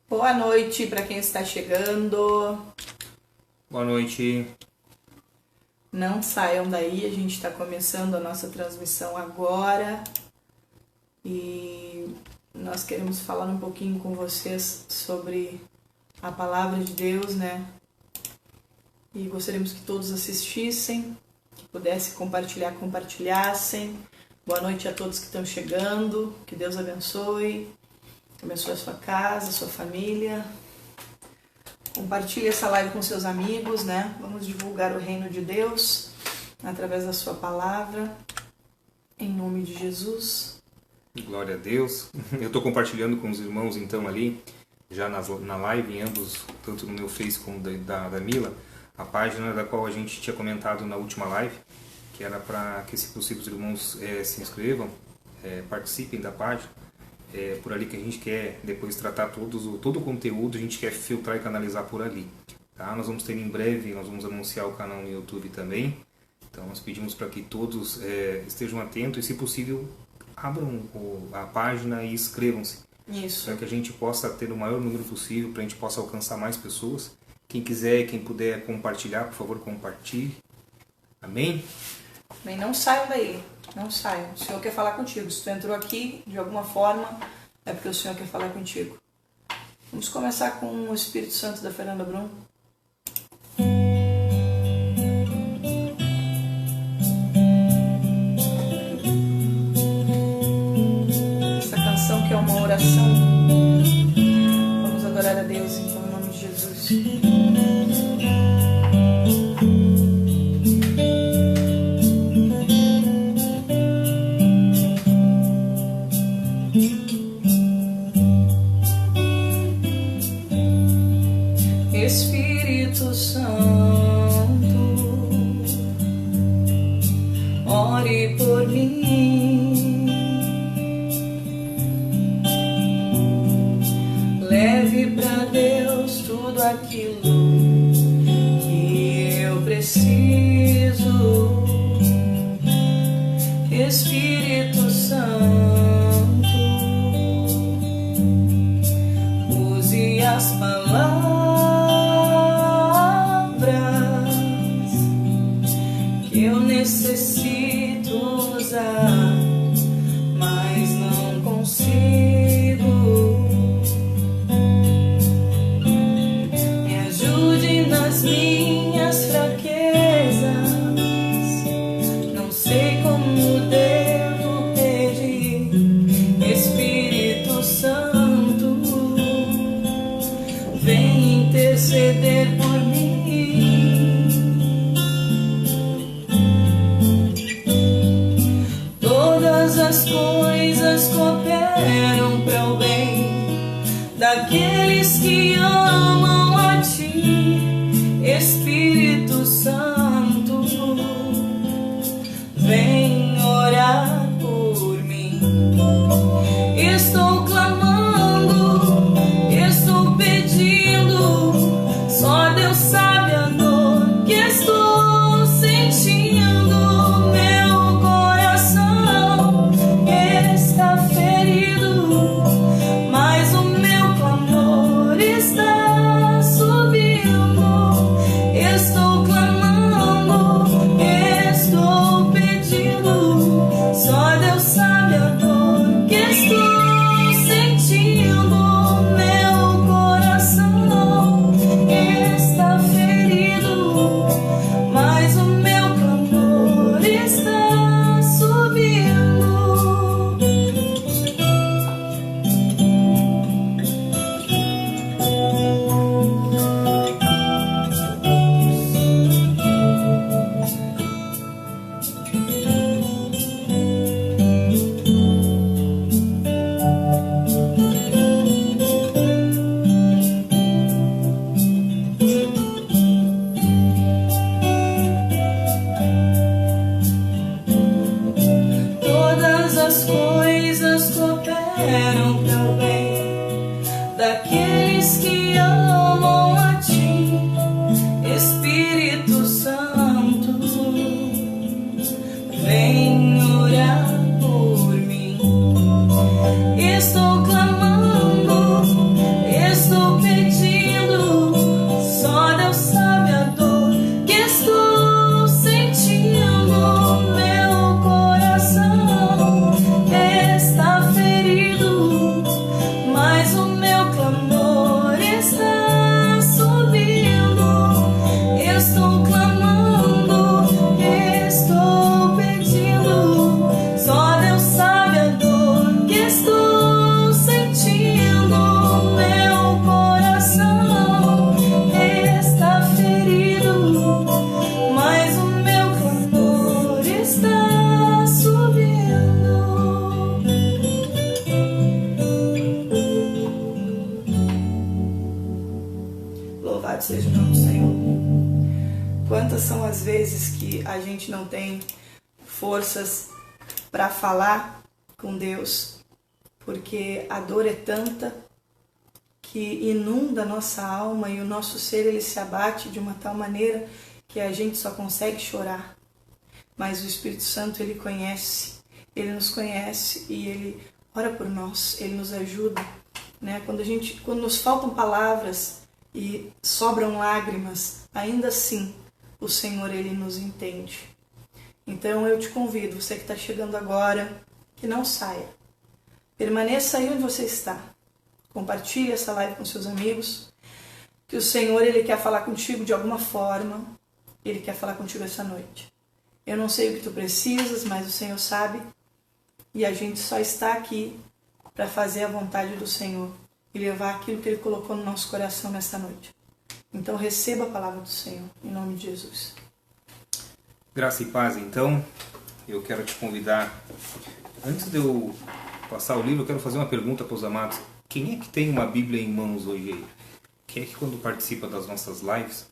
Boa noite para quem está chegando. Boa noite. Não saiam daí, a gente está começando a nossa transmissão agora e nós queremos falar um pouquinho com vocês sobre a palavra de Deus, né? E gostaríamos que todos assistissem, que pudessem compartilhar, compartilhassem. Boa noite a todos que estão chegando, que Deus abençoe a sua casa, a sua família. Compartilhe essa live com seus amigos, né? Vamos divulgar o reino de Deus através da sua palavra, em nome de Jesus. Glória a Deus. Eu estou compartilhando com os irmãos então ali, já na live, em ambos, tanto no meu Face como da Mila, a página da qual a gente tinha comentado na última live, que era para que, se possível, os irmãos se inscrevam, participem da página. É por ali que a gente quer depois tratar todo o conteúdo, a gente quer filtrar e canalizar por ali. Tá? Nós vamos ter em breve, nós vamos anunciar o canal no YouTube também. Então nós pedimos para que todos estejam atentos e, se possível, abram a página e inscrevam-se. Isso. Para que a gente possa ter o maior número possível, para a gente possa alcançar mais pessoas. Quem quiser, quem puder compartilhar, por favor, compartilhe. Amém? Bem, não saiam daí, não saiam. O Senhor quer falar contigo. Se tu entrou aqui de alguma forma, é porque o Senhor quer falar contigo. Vamos começar com o Espírito Santo da Fernanda Brum. Essa canção que é uma oração. Vamos adorar a Deus, então, em nome de Jesus. Espírito Santo, ore por mim, leve para Deus tudo aquilo que eu preciso. Espírito Santo, use as palavras que eu necessito usar, mas não consigo. Me ajude nas minhas fraquezas, não sei como devo pedir. Espírito Santo, vem interceder por mim. Todas as coisas cooperam para o bem daqueles que amam a ti. Espírito Santo, vem orar por mim. Estou clamando, estou pedindo, só Deus sabe a dor que estou sentindo. Meu coração está ferido, mas o meu clamor está subindo. Estou clamando, estou pedindo, só Deus sabe a dor que estou sentindo. Meu coração está ferido, mas o meu clamor está subindo. Todas as coisas cooperam para o bem daqueles que amam a ti. Espírito Santo, pedindo, só Deus sabe a dor que estou sentindo. Meu coração está ferido, mas o meu clamor está subindo. Estou clamando, estou pedindo, só Deus sabe a dor que estou sentindo. Meu coração está ferido, mas o meu clamor está subindo. Louvado seja o nome do Senhor. Quantas são as vezes que a gente não tem forças para falar com Deus, porque a dor é tanta que inunda a nossa alma e o nosso ser ele se abate de uma tal maneira que a gente só consegue chorar. Mas o Espírito Santo ele conhece, ele nos conhece e ele ora por nós, ele nos ajuda, né? Quando nos faltam palavras e sobram lágrimas, ainda assim o Senhor ele nos entende. Então eu te convido, você que está chegando agora, que não saia. Permaneça aí onde você está. Compartilhe essa live com seus amigos, que o Senhor ele quer falar contigo de alguma forma, ele quer falar contigo essa noite. Eu não sei o que tu precisas, mas o Senhor sabe, e a gente só está aqui para fazer a vontade do Senhor e levar aquilo que ele colocou no nosso coração nessa noite. Então receba a palavra do Senhor, em nome de Jesus. Graça e paz, então, eu quero te convidar, antes de eu passar o livro, eu quero fazer uma pergunta para os amados. Quem é que tem uma Bíblia em mãos hoje aí? Quem é que quando participa das nossas lives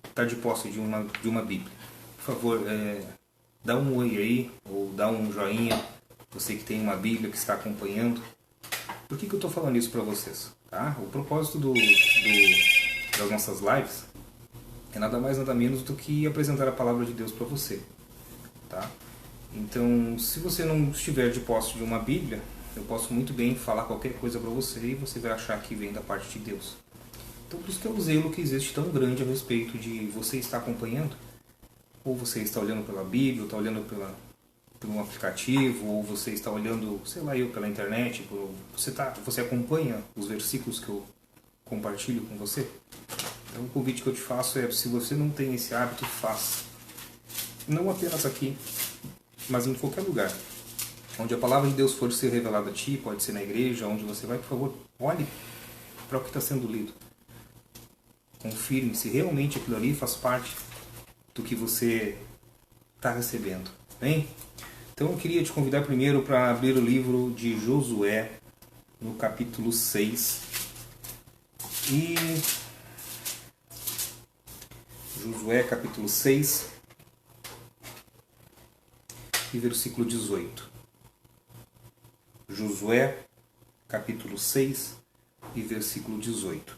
está de posse de uma Bíblia? Por favor, dá um oi aí, ou dá um joinha, você que tem uma Bíblia, que está acompanhando. Por que eu estou falando isso para vocês? Tá? O propósito das nossas lives é nada mais nada menos do que apresentar a palavra de Deus para você. Tá? Então, se você não estiver de posse de uma Bíblia, eu posso muito bem falar qualquer coisa para você e você vai achar que vem da parte de Deus. Então, por isso que é o zelo que existe tão grande a respeito de você estar acompanhando, ou você está olhando pela Bíblia, ou está olhando por um aplicativo, ou você está olhando, sei lá, pela internet, você acompanha os versículos que eu compartilho com você. Então o convite que eu te faço é, se você não tem esse hábito, faça. Não apenas aqui, mas em qualquer lugar. Onde a palavra de Deus for ser revelada a ti, pode ser na igreja, onde você vai, por favor, olhe para o que está sendo lido. Confirme se realmente aquilo ali faz parte do que você está recebendo. Bem? Então eu queria te convidar primeiro para abrir o livro de Josué, no capítulo 6. E Josué, capítulo 6, e versículo 18. Josué, capítulo 6, e versículo 18.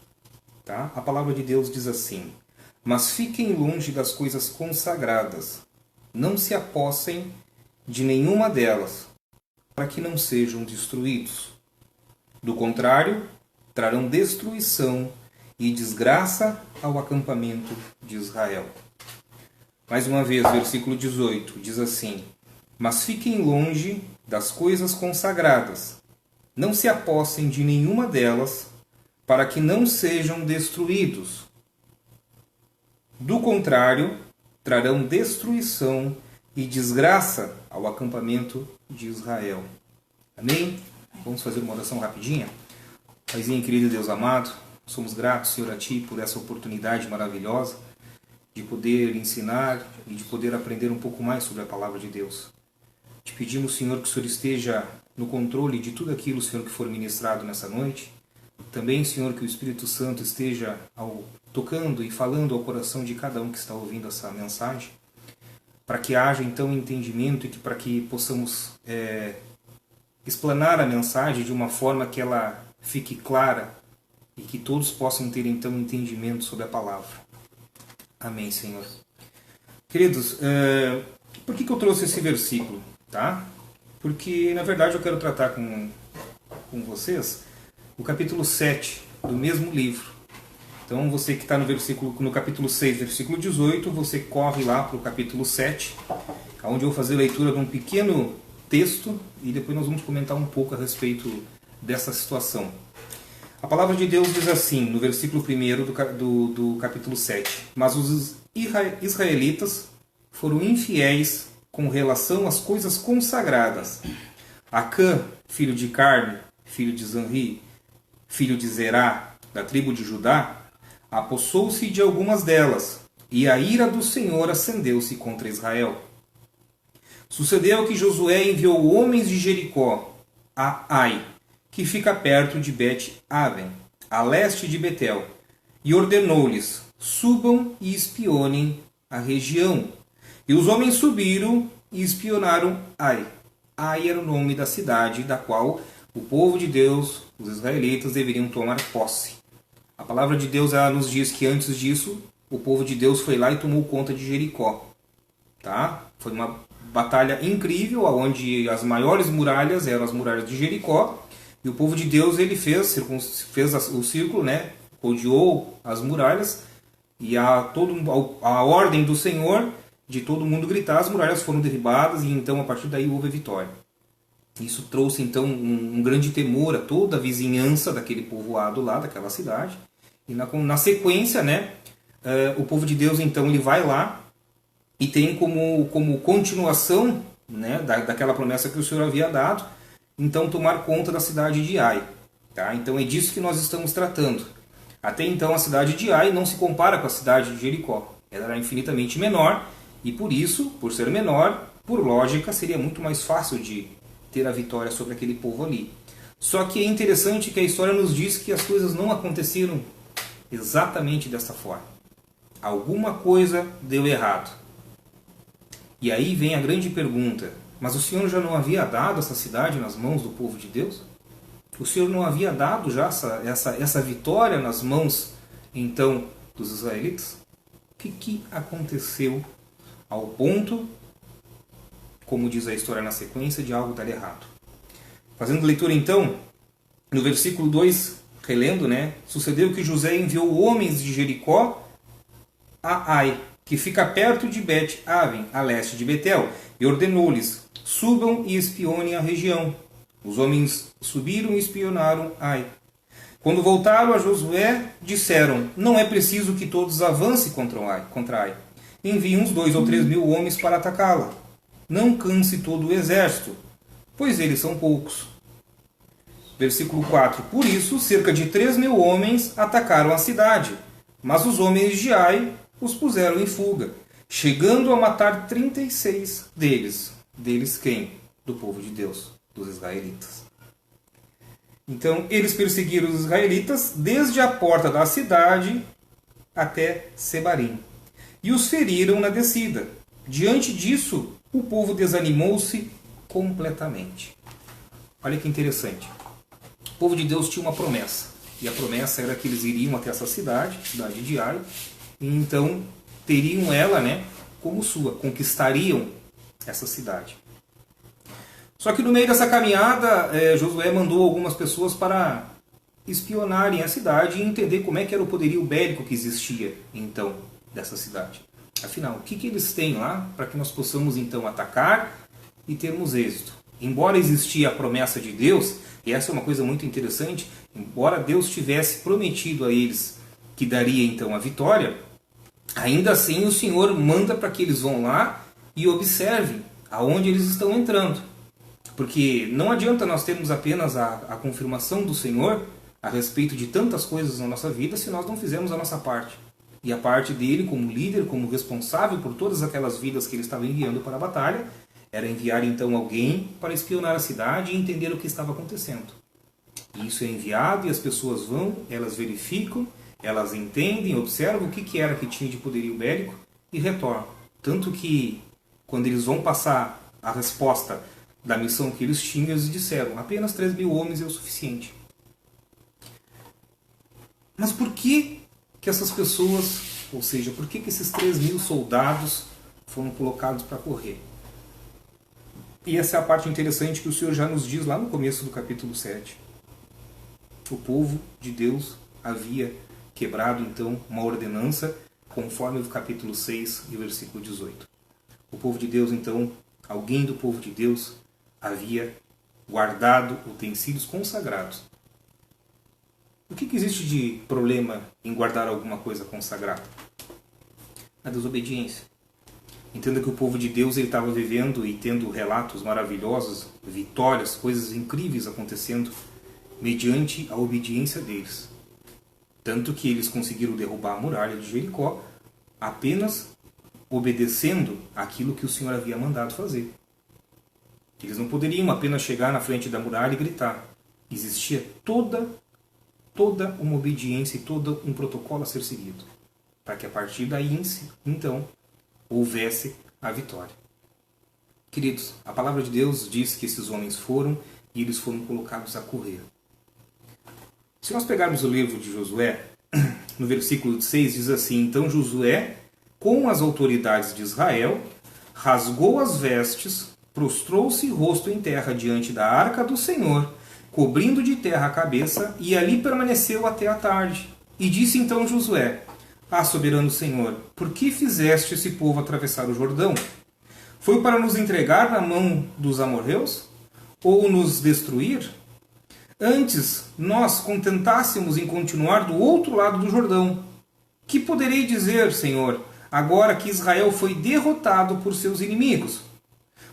Tá? A palavra de Deus diz assim: mas fiquem longe das coisas consagradas, não se apossem de nenhuma delas, para que não sejam destruídos. Do contrário, trarão destruição e desgraça ao acampamento de Israel. Mais uma vez, versículo 18, diz assim: mas fiquem longe das coisas consagradas, não se apossem de nenhuma delas, para que não sejam destruídos. Do contrário, trarão destruição e desgraça ao acampamento de Israel. Amém? Vamos fazer uma oração rapidinha? Paizinho querido, Deus amado, somos gratos, Senhor, a Ti por essa oportunidade maravilhosa de poder ensinar e de poder aprender um pouco mais sobre a palavra de Deus. Te pedimos, Senhor, que o Senhor esteja no controle de tudo aquilo, Senhor, que for ministrado nessa noite. Também, Senhor, que o Espírito Santo esteja tocando e falando ao coração de cada um que está ouvindo essa mensagem, para que haja então entendimento e para que possamos explanar a mensagem de uma forma que ela fique clara e que todos possam ter então entendimento sobre a palavra. Amém, Senhor. Queridos, por que eu trouxe esse versículo? Tá? Porque, na verdade, eu quero tratar com vocês o capítulo 7 do mesmo livro. Então você que está no capítulo 6, versículo 18, você corre lá para o capítulo 7, onde eu vou fazer a leitura de um pequeno texto e depois nós vamos comentar um pouco a respeito dessa situação. A palavra de Deus diz assim, no versículo 1 do capítulo 7: Mas os israelitas foram infiéis com relação às coisas consagradas. Acã, filho de Carme, filho de Zanri, filho de Zerá, da tribo de Judá, apossou-se de algumas delas, e a ira do Senhor acendeu-se contra Israel. Sucedeu que Josué enviou homens de Jericó a Ai, que fica perto de Bet-Aven, a leste de Betel, e ordenou-lhes: subam e espionem a região. E os homens subiram e espionaram Ai. Ai era o nome da cidade da qual o povo de Deus, os israelitas, deveriam tomar posse. A palavra de Deus ela nos diz que antes disso, o povo de Deus foi lá e tomou conta de Jericó. Tá? Foi uma batalha incrível, onde as maiores muralhas eram as muralhas de Jericó, e o povo de Deus ele fez o círculo, né? Rodeou as muralhas, e a ordem do Senhor de todo mundo gritar, as muralhas foram derribadas, e então a partir daí houve a vitória. Isso trouxe então um grande temor a toda a vizinhança daquele povoado lá, daquela cidade. E na sequência, né, o povo de Deus então ele vai lá e tem como continuação, né, daquela promessa que o Senhor havia dado, então tomar conta da cidade de Ai. Tá? Então é disso que nós estamos tratando. Até então a cidade de Ai não se compara com a cidade de Jericó. Ela era infinitamente menor e por isso, por ser menor, por lógica, seria muito mais fácil de ter a vitória sobre aquele povo ali. Só que é interessante que a história nos diz que as coisas não aconteceram exatamente dessa forma. Alguma coisa deu errado. E aí vem a grande pergunta: mas o Senhor já não havia dado essa cidade nas mãos do povo de Deus? O Senhor não havia dado já essa vitória nas mãos, então, dos israelitas? O que aconteceu ao ponto, como diz a história na sequência, de algo dar errado? Fazendo leitura então, no versículo 2, relendo, né? Sucedeu que José enviou homens de Jericó a Ai, que fica perto de Bet-Aven, a leste de Betel, e ordenou-lhes: subam e espionem a região. Os homens subiram e espionaram Ai. Quando voltaram a Josué, disseram: não é preciso que todos avancem contra Ai. Enviem uns 2 ou 3 mil homens para atacá-la. Não canse todo o exército, pois eles são poucos. Versículo 4. Por isso, cerca de 3 mil homens atacaram a cidade, mas os homens de Ai os puseram em fuga, chegando a matar 36 deles. Deles quem? Do povo de Deus, dos israelitas. Então, eles perseguiram os israelitas desde a porta da cidade até Sebarim, e os feriram na descida. Diante disso, o povo desanimou-se completamente. Olha que interessante. O povo de Deus tinha uma promessa. E a promessa era que eles iriam até essa cidade de Ai, e então teriam ela, né, como sua, conquistariam essa cidade. Só que no meio dessa caminhada, Josué mandou algumas pessoas para espionarem a cidade e entender como é que era o poderio bélico que existia, então, dessa cidade. Afinal, o que eles têm lá para que nós possamos, então, atacar e termos êxito? Embora existia a promessa de Deus, e essa é uma coisa muito interessante, embora Deus tivesse prometido a eles que daria, então, a vitória, ainda assim o Senhor manda para que eles vão lá e observem aonde eles estão entrando. Porque não adianta nós termos apenas a confirmação do Senhor a respeito de tantas coisas na nossa vida se nós não fizermos a nossa parte. E a parte dele, como líder, como responsável por todas aquelas vidas que ele estava enviando para a batalha, era enviar então alguém para espionar a cidade e entender o que estava acontecendo. E isso é enviado e as pessoas vão, elas verificam, elas entendem, observam o que era que tinha de poderio bélico e retornam. Tanto que quando eles vão passar a resposta da missão que eles tinham, eles disseram: apenas 3 mil homens é o suficiente. Mas por que essas pessoas, ou seja, por que esses 3 mil soldados foram colocados para correr? E essa é a parte interessante que o Senhor já nos diz lá no começo do capítulo 7. O povo de Deus havia quebrado então uma ordenança, conforme o capítulo 6 e o versículo 18. O povo de Deus, então, alguém do povo de Deus havia guardado utensílios consagrados. O que existe de problema em guardar alguma coisa consagrada? A desobediência. Entenda que o povo de Deus estava vivendo e tendo relatos maravilhosos, vitórias, coisas incríveis acontecendo mediante a obediência deles. Tanto que eles conseguiram derrubar a muralha de Jericó apenas obedecendo aquilo que o Senhor havia mandado fazer. Eles não poderiam apenas chegar na frente da muralha e gritar. Existia toda uma obediência e todo um protocolo a ser seguido, para que a partir daí, então, houvesse a vitória. Queridos, a palavra de Deus diz que esses homens foram e eles foram colocados a correr. Se nós pegarmos o livro de Josué, no versículo 6 diz assim: Então Josué, com as autoridades de Israel, rasgou as vestes, prostrou-se rosto em terra diante da arca do Senhor, cobrindo de terra a cabeça, e ali permaneceu até a tarde. E disse então Josué: soberano Senhor, por que fizeste esse povo atravessar o Jordão? Foi para nos entregar na mão dos amorreus? Ou nos destruir? Antes, nós contentássemos em continuar do outro lado do Jordão. Que poderei dizer, Senhor, agora que Israel foi derrotado por seus inimigos?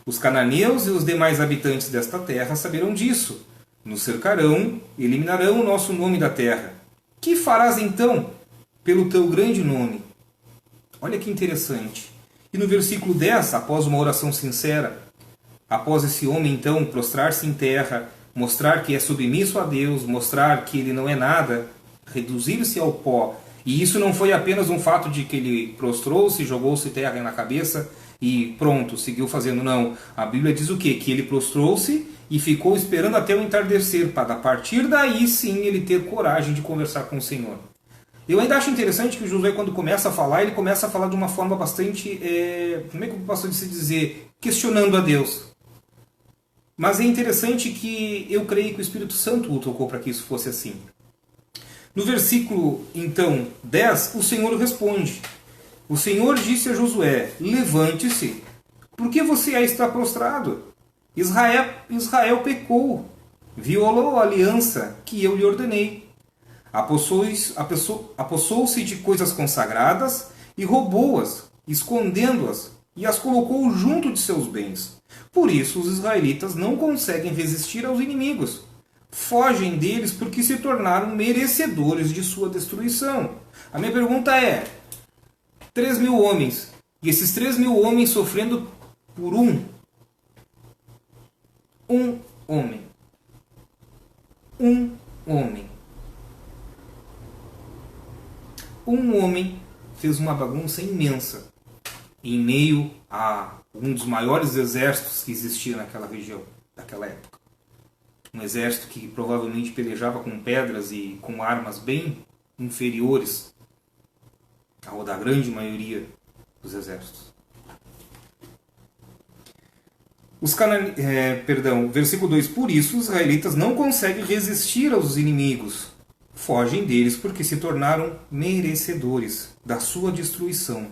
Os cananeus e os demais habitantes desta terra saberão disso. Nos cercarão, eliminarão o nosso nome da terra. Que farás então pelo teu grande nome? Olha que interessante. E no versículo 10, após uma oração sincera, após esse homem então prostrar-se em terra, mostrar que é submisso a Deus, mostrar que ele não é nada, reduzir-se ao pó. E isso não foi apenas um fato de que ele prostrou-se, jogou-se terra na cabeça e pronto, seguiu fazendo. Não. A Bíblia diz o quê? Que ele prostrou-se e ficou esperando até o entardecer, para a partir daí sim ele ter coragem de conversar com o Senhor. Eu ainda acho interessante que o Josué, quando começa a falar, ele começa a falar de uma forma bastante, como é que eu posso dizer, questionando a Deus. Mas é interessante que eu creio que o Espírito Santo o tocou para que isso fosse assim. No versículo, então, 10, o Senhor responde. O Senhor disse a Josué: levante-se, porque você aí está prostrado. Israel pecou, violou a aliança que eu lhe ordenei. Apossou-se de coisas consagradas e roubou-as, escondendo-as, e as colocou junto de seus bens. Por isso os israelitas não conseguem resistir aos inimigos. Fogem deles porque se tornaram merecedores de sua destruição. A minha pergunta é: 3.000 homens, e esses 3.000 homens sofrendo por um homem. Um homem. Um homem fez uma bagunça imensa em meio a um dos maiores exércitos que existia naquela região, naquela época. Um exército que provavelmente pelejava com pedras e com armas bem inferiores ao da grande maioria dos exércitos. Versículo 2. Por isso os israelitas não conseguem resistir aos inimigos. Fogem deles porque se tornaram merecedores da sua destruição.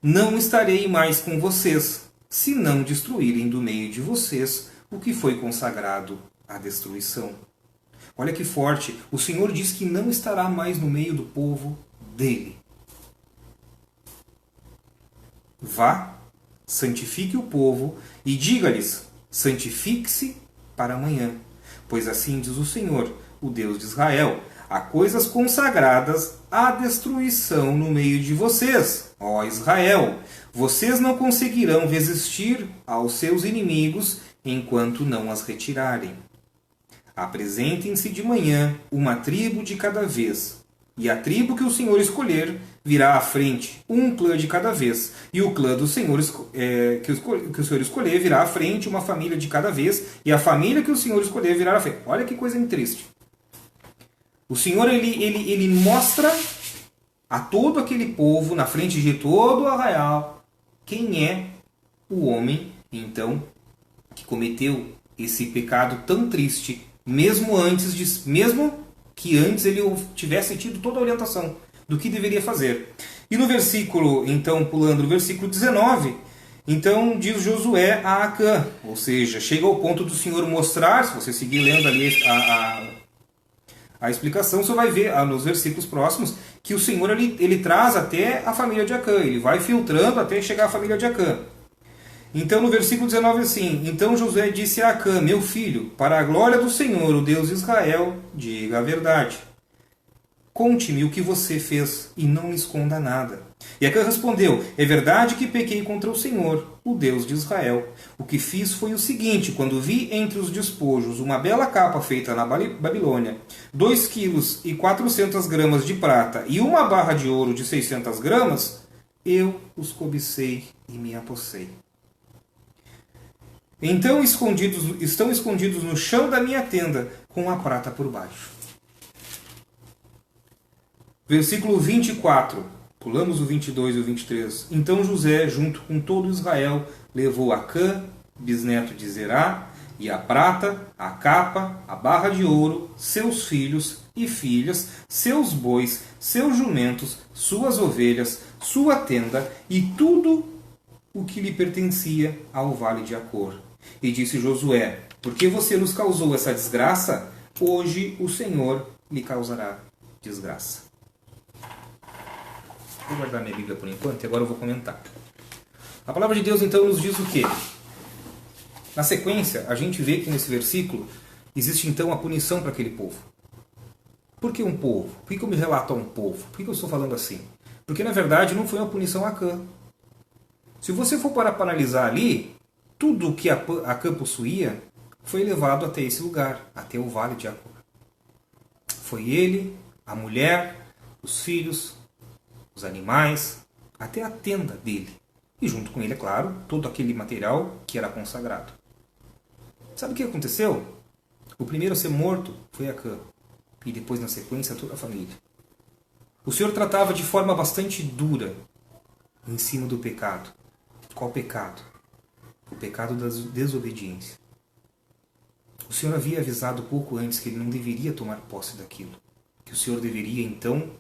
Não estarei mais com vocês, se não destruírem do meio de vocês o que foi consagrado à destruição. Olha que forte. O Senhor diz que não estará mais no meio do povo dele. Vá, santifique o povo e diga-lhes: santifique-se para amanhã. Pois assim diz o Senhor, o Deus de Israel: há coisas consagradas à destruição no meio de vocês, ó Israel. Vocês não conseguirão resistir aos seus inimigos enquanto não as retirarem. Apresentem-se de manhã, uma tribo de cada vez, e a tribo que o Senhor escolher virá à frente, um clã de cada vez, e o clã do Senhor que o Senhor escolher virá à frente, uma família de cada vez, e a família que o Senhor escolher virá à frente. Olha que coisa triste. O Senhor ele mostra a todo aquele povo, na frente de todo o arraial, quem é o homem, então, que cometeu esse pecado tão triste, mesmo que antes ele tivesse tido toda a orientação do que deveria fazer. E no versículo, então, pulando no versículo 19, então diz Josué a Acã, ou seja, chega ao ponto do Senhor mostrar, se você seguir lendo ali a explicação, você vai ver nos versículos próximos que o Senhor ele traz até a família de Acã, ele vai filtrando até chegar à família de Acã. Então no versículo 19 assim, então Josué disse a Acã, meu filho, para a glória do Senhor, o Deus de Israel, diga a verdade. Conte-me o que você fez e não me esconda nada. E Acã respondeu, é verdade que pequei contra o Senhor, o Deus de Israel. O que fiz foi o seguinte, quando vi entre os despojos uma bela capa feita na Babilônia, 2 quilos e 400 gramas de prata e uma barra de ouro de 600 gramas, eu os cobicei e me apossei. Então estão escondidos no chão da minha tenda, com a prata por baixo. Versículo 24. Pulamos o 22 e o 23. Então José, junto com todo Israel, levou Acã, bisneto de Zerá, e a prata, a capa, a barra de ouro, seus filhos e filhas, seus bois, seus jumentos, suas ovelhas, sua tenda e tudo o que lhe pertencia ao vale de Acor. E disse Josué, porque você nos causou essa desgraça, hoje o Senhor lhe causará desgraça. Vou guardar minha Bíblia por enquanto e agora eu vou comentar. A palavra de Deus então nos diz o quê? Na sequência, a gente vê que nesse versículo existe então a punição para aquele povo. Por que um povo? Por que eu me relato a um povo? Por que eu estou falando assim? Porque na verdade não foi uma punição a Acã. Se você for para analisar ali, tudo o que Acã possuía foi levado até esse lugar, até o vale de Acor. Foi ele, a mulher, os filhos, os animais, até a tenda dele. E junto com ele, é claro, todo aquele material que era consagrado. Sabe o que aconteceu? O primeiro a ser morto foi Acã. E depois, na sequência, toda a família. O Senhor tratava de forma bastante dura em cima do pecado. Qual pecado? O pecado da desobediência. O Senhor havia avisado pouco antes que ele não deveria tomar posse daquilo. Que o Senhor deveria então,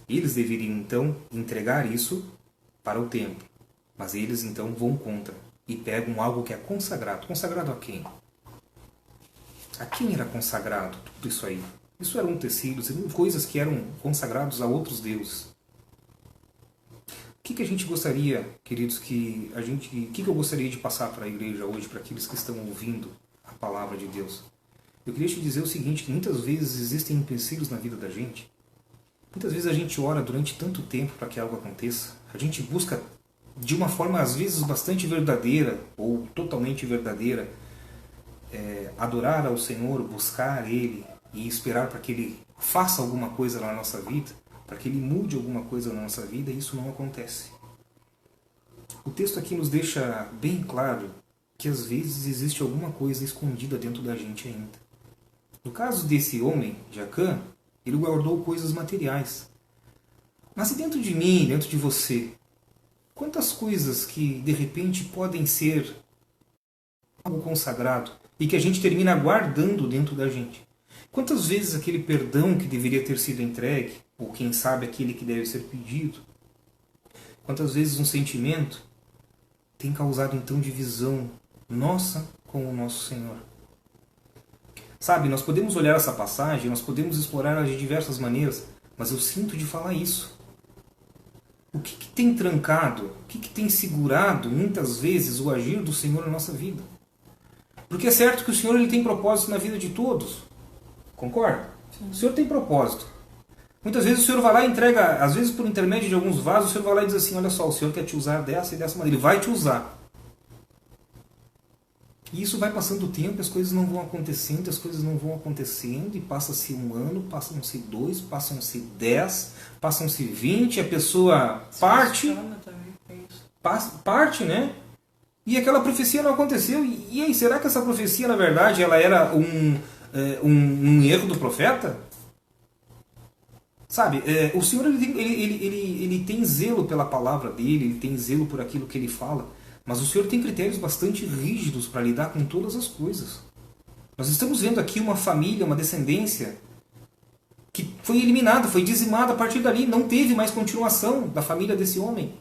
eles deveriam então entregar isso para o templo. Mas eles então vão contra e pegam algo que é consagrado. Consagrado a quem? A quem era consagrado tudo isso aí? Isso eram utensílios, coisas que eram consagrados a outros deuses. O que a gente gostaria, queridos, o que eu gostaria de passar para a igreja hoje, para aqueles que estão ouvindo a palavra de Deus? Eu queria te dizer o seguinte, que muitas vezes existem empecilhos na vida da gente. Muitas vezes a gente ora durante tanto tempo para que algo aconteça. A gente busca de uma forma às vezes bastante verdadeira ou totalmente verdadeira adorar ao Senhor, buscar Ele e esperar para que Ele faça alguma coisa na nossa vida, para que Ele mude alguma coisa na nossa vida, e isso não acontece. O texto aqui nos deixa bem claro que às vezes existe alguma coisa escondida dentro da gente ainda. No caso desse homem, de Acã, ele guardou coisas materiais. Mas e dentro de mim, dentro de você? Quantas coisas que de repente podem ser algo consagrado e que a gente termina guardando dentro da gente? Quantas vezes aquele perdão que deveria ter sido entregue, ou quem sabe aquele que deve ser pedido, quantas vezes um sentimento tem causado então divisão nossa com o nosso Senhor? Sabe, nós podemos olhar essa passagem, nós podemos explorar ela de diversas maneiras, mas eu sinto de falar isso. O que tem trancado, o que tem segurado muitas vezes o agir do Senhor na nossa vida? Porque é certo que o Senhor ele tem propósito na vida de todos. Concorda? Sim. O Senhor tem propósito. Muitas vezes o Senhor vai lá e entrega, às vezes por intermédio de alguns vasos, o Senhor vai lá e diz assim, olha só, o Senhor quer te usar dessa e dessa maneira. Ele vai te usar. E isso vai passando o tempo, as coisas não vão acontecendo, as coisas não vão acontecendo, e passa-se 1 ano, passam-se 2, passam-se 10, passam-se 20, a pessoa parte, parte, e aquela profecia não aconteceu. E aí, será que essa profecia, na verdade, ela era um erro do profeta? Sabe, o Senhor ele tem zelo pela palavra dele, ele tem zelo por aquilo que ele fala. Mas o Senhor tem critérios bastante rígidos para lidar com todas as coisas. Nós estamos vendo aqui uma família, uma descendência foi eliminada, foi dizimada a partir dali. Não teve mais continuação da família desse homem.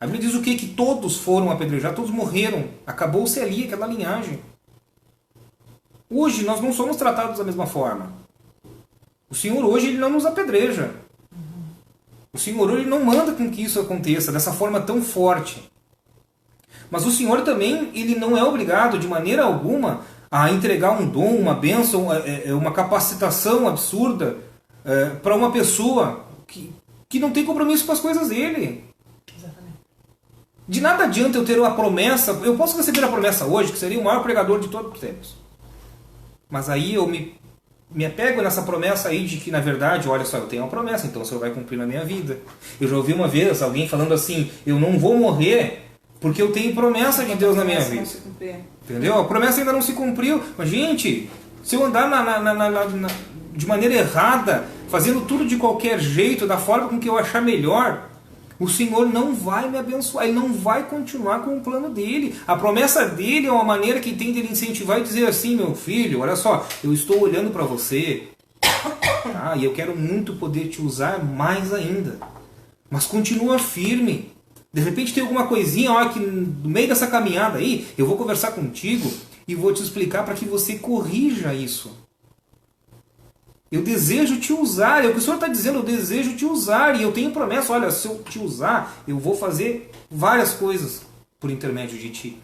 A Bíblia diz o quê? Que todos foram apedrejados, todos morreram. Acabou-se ali aquela linhagem. Hoje nós não somos tratados da mesma forma. O Senhor hoje ele não nos apedreja. O Senhor hoje não manda com que isso aconteça dessa forma tão forte. Mas o Senhor também ele não é obrigado de maneira alguma a entregar um dom, uma bênção, uma capacitação absurda para uma pessoa que não tem compromisso com as coisas dele. Exatamente. De nada adianta eu ter uma promessa. Eu posso receber a promessa hoje, que seria o maior pregador de todos os tempos. Mas aí eu me apego nessa promessa aí de que, na verdade, olha só, eu tenho uma promessa, então o Senhor vai cumprir na minha vida. Eu já ouvi uma vez alguém falando assim, eu não vou morrer porque eu tenho promessa de Deus na minha vida. Entendeu? A promessa ainda não se cumpriu. Mas, gente, se eu andar de maneira errada, fazendo tudo de qualquer jeito, da forma com que eu achar melhor, o Senhor não vai me abençoar, Ele não vai continuar com o plano dele. A promessa dele é uma maneira que tem de ele incentivar e dizer assim, meu filho, olha só, eu estou olhando para você, tá? E eu quero muito poder te usar mais ainda. Mas continua firme. De repente tem alguma coisinha, olha, que no meio dessa caminhada aí, eu vou conversar contigo e vou te explicar para que você corrija isso. Eu desejo te usar, é o que o Senhor está dizendo, eu desejo te usar, e eu tenho promessa, olha, se eu te usar, eu vou fazer várias coisas por intermédio de ti.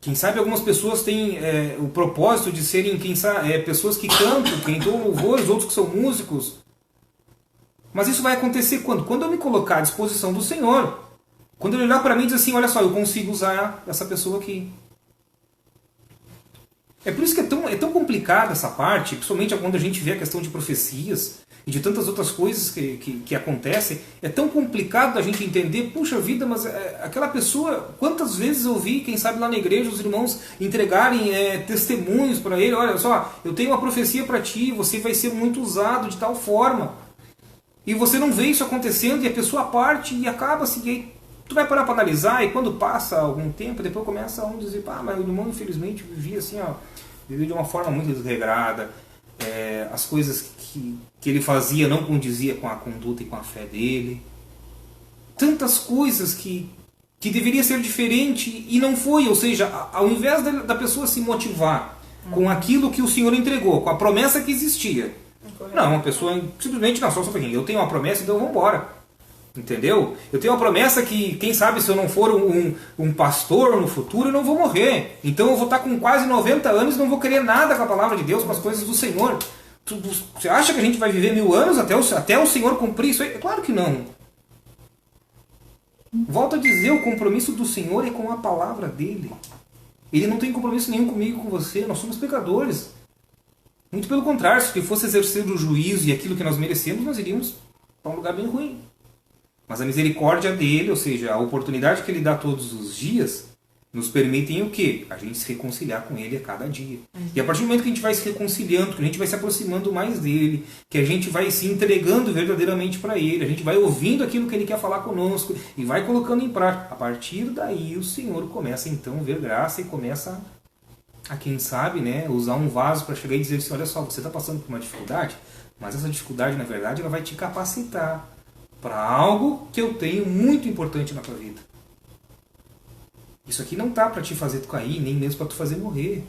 Quem sabe algumas pessoas têm o propósito de serem, quem sabe, pessoas que cantam, que entoam louvores, outros que são músicos. Mas isso vai acontecer quando? Quando eu me colocar à disposição do Senhor. Quando ele olhar para mim e dizer assim, olha só, eu consigo usar essa pessoa aqui. É por isso que é tão complicada essa parte, principalmente quando a gente vê a questão de profecias e de tantas outras coisas que acontecem. É tão complicado a gente entender, puxa vida, mas aquela pessoa, quantas vezes eu vi, quem sabe lá na igreja, os irmãos entregarem testemunhos para ele, olha só, eu tenho uma profecia para ti, você vai ser muito usado de tal forma. E você não vê isso acontecendo e a pessoa parte e acaba assim. Tu vai parar para analisar e quando passa algum tempo, depois começa a dizer, mas o irmão infelizmente vivia assim, vivia de uma forma muito desregrada, as coisas que ele fazia não condizia com a conduta e com a fé dele. Tantas coisas que deveria ser diferente e não foi, ou seja, ao invés da pessoa se motivar com aquilo que o Senhor entregou, com a promessa que existia, não, a pessoa simplesmente, não, só um pouquinho, eu tenho uma promessa, então vamos embora. Entendeu? Eu tenho uma promessa que, quem sabe, se eu não for um pastor no futuro, eu não vou morrer. Então eu vou estar com quase 90 anos e não vou querer nada com a palavra de Deus, com as coisas do Senhor. Você acha que a gente vai viver 1000 anos até o Senhor cumprir isso aí? É claro que não. Volto a dizer, o compromisso do Senhor é com a palavra dele. Ele não tem compromisso nenhum comigo, com você. Nós somos pecadores. Muito pelo contrário, se fosse exercer o juízo e aquilo que nós merecemos, nós iríamos para um lugar bem ruim. Mas a misericórdia dele, ou seja, a oportunidade que ele dá todos os dias, nos permitem o quê? A gente se reconciliar com ele a cada dia. E a partir do momento que a gente vai se reconciliando, que a gente vai se aproximando mais dele, que a gente vai se entregando verdadeiramente para ele, a gente vai ouvindo aquilo que ele quer falar conosco e vai colocando em prática. A partir daí o Senhor começa então a ver graça e começa a, quem sabe, usar um vaso para chegar e dizer assim, olha só, você está passando por uma dificuldade, mas essa dificuldade, na verdade, ela vai te capacitar para algo que eu tenho muito importante na tua vida. Isso aqui não está para te fazer tu cair, nem mesmo para tu fazer morrer.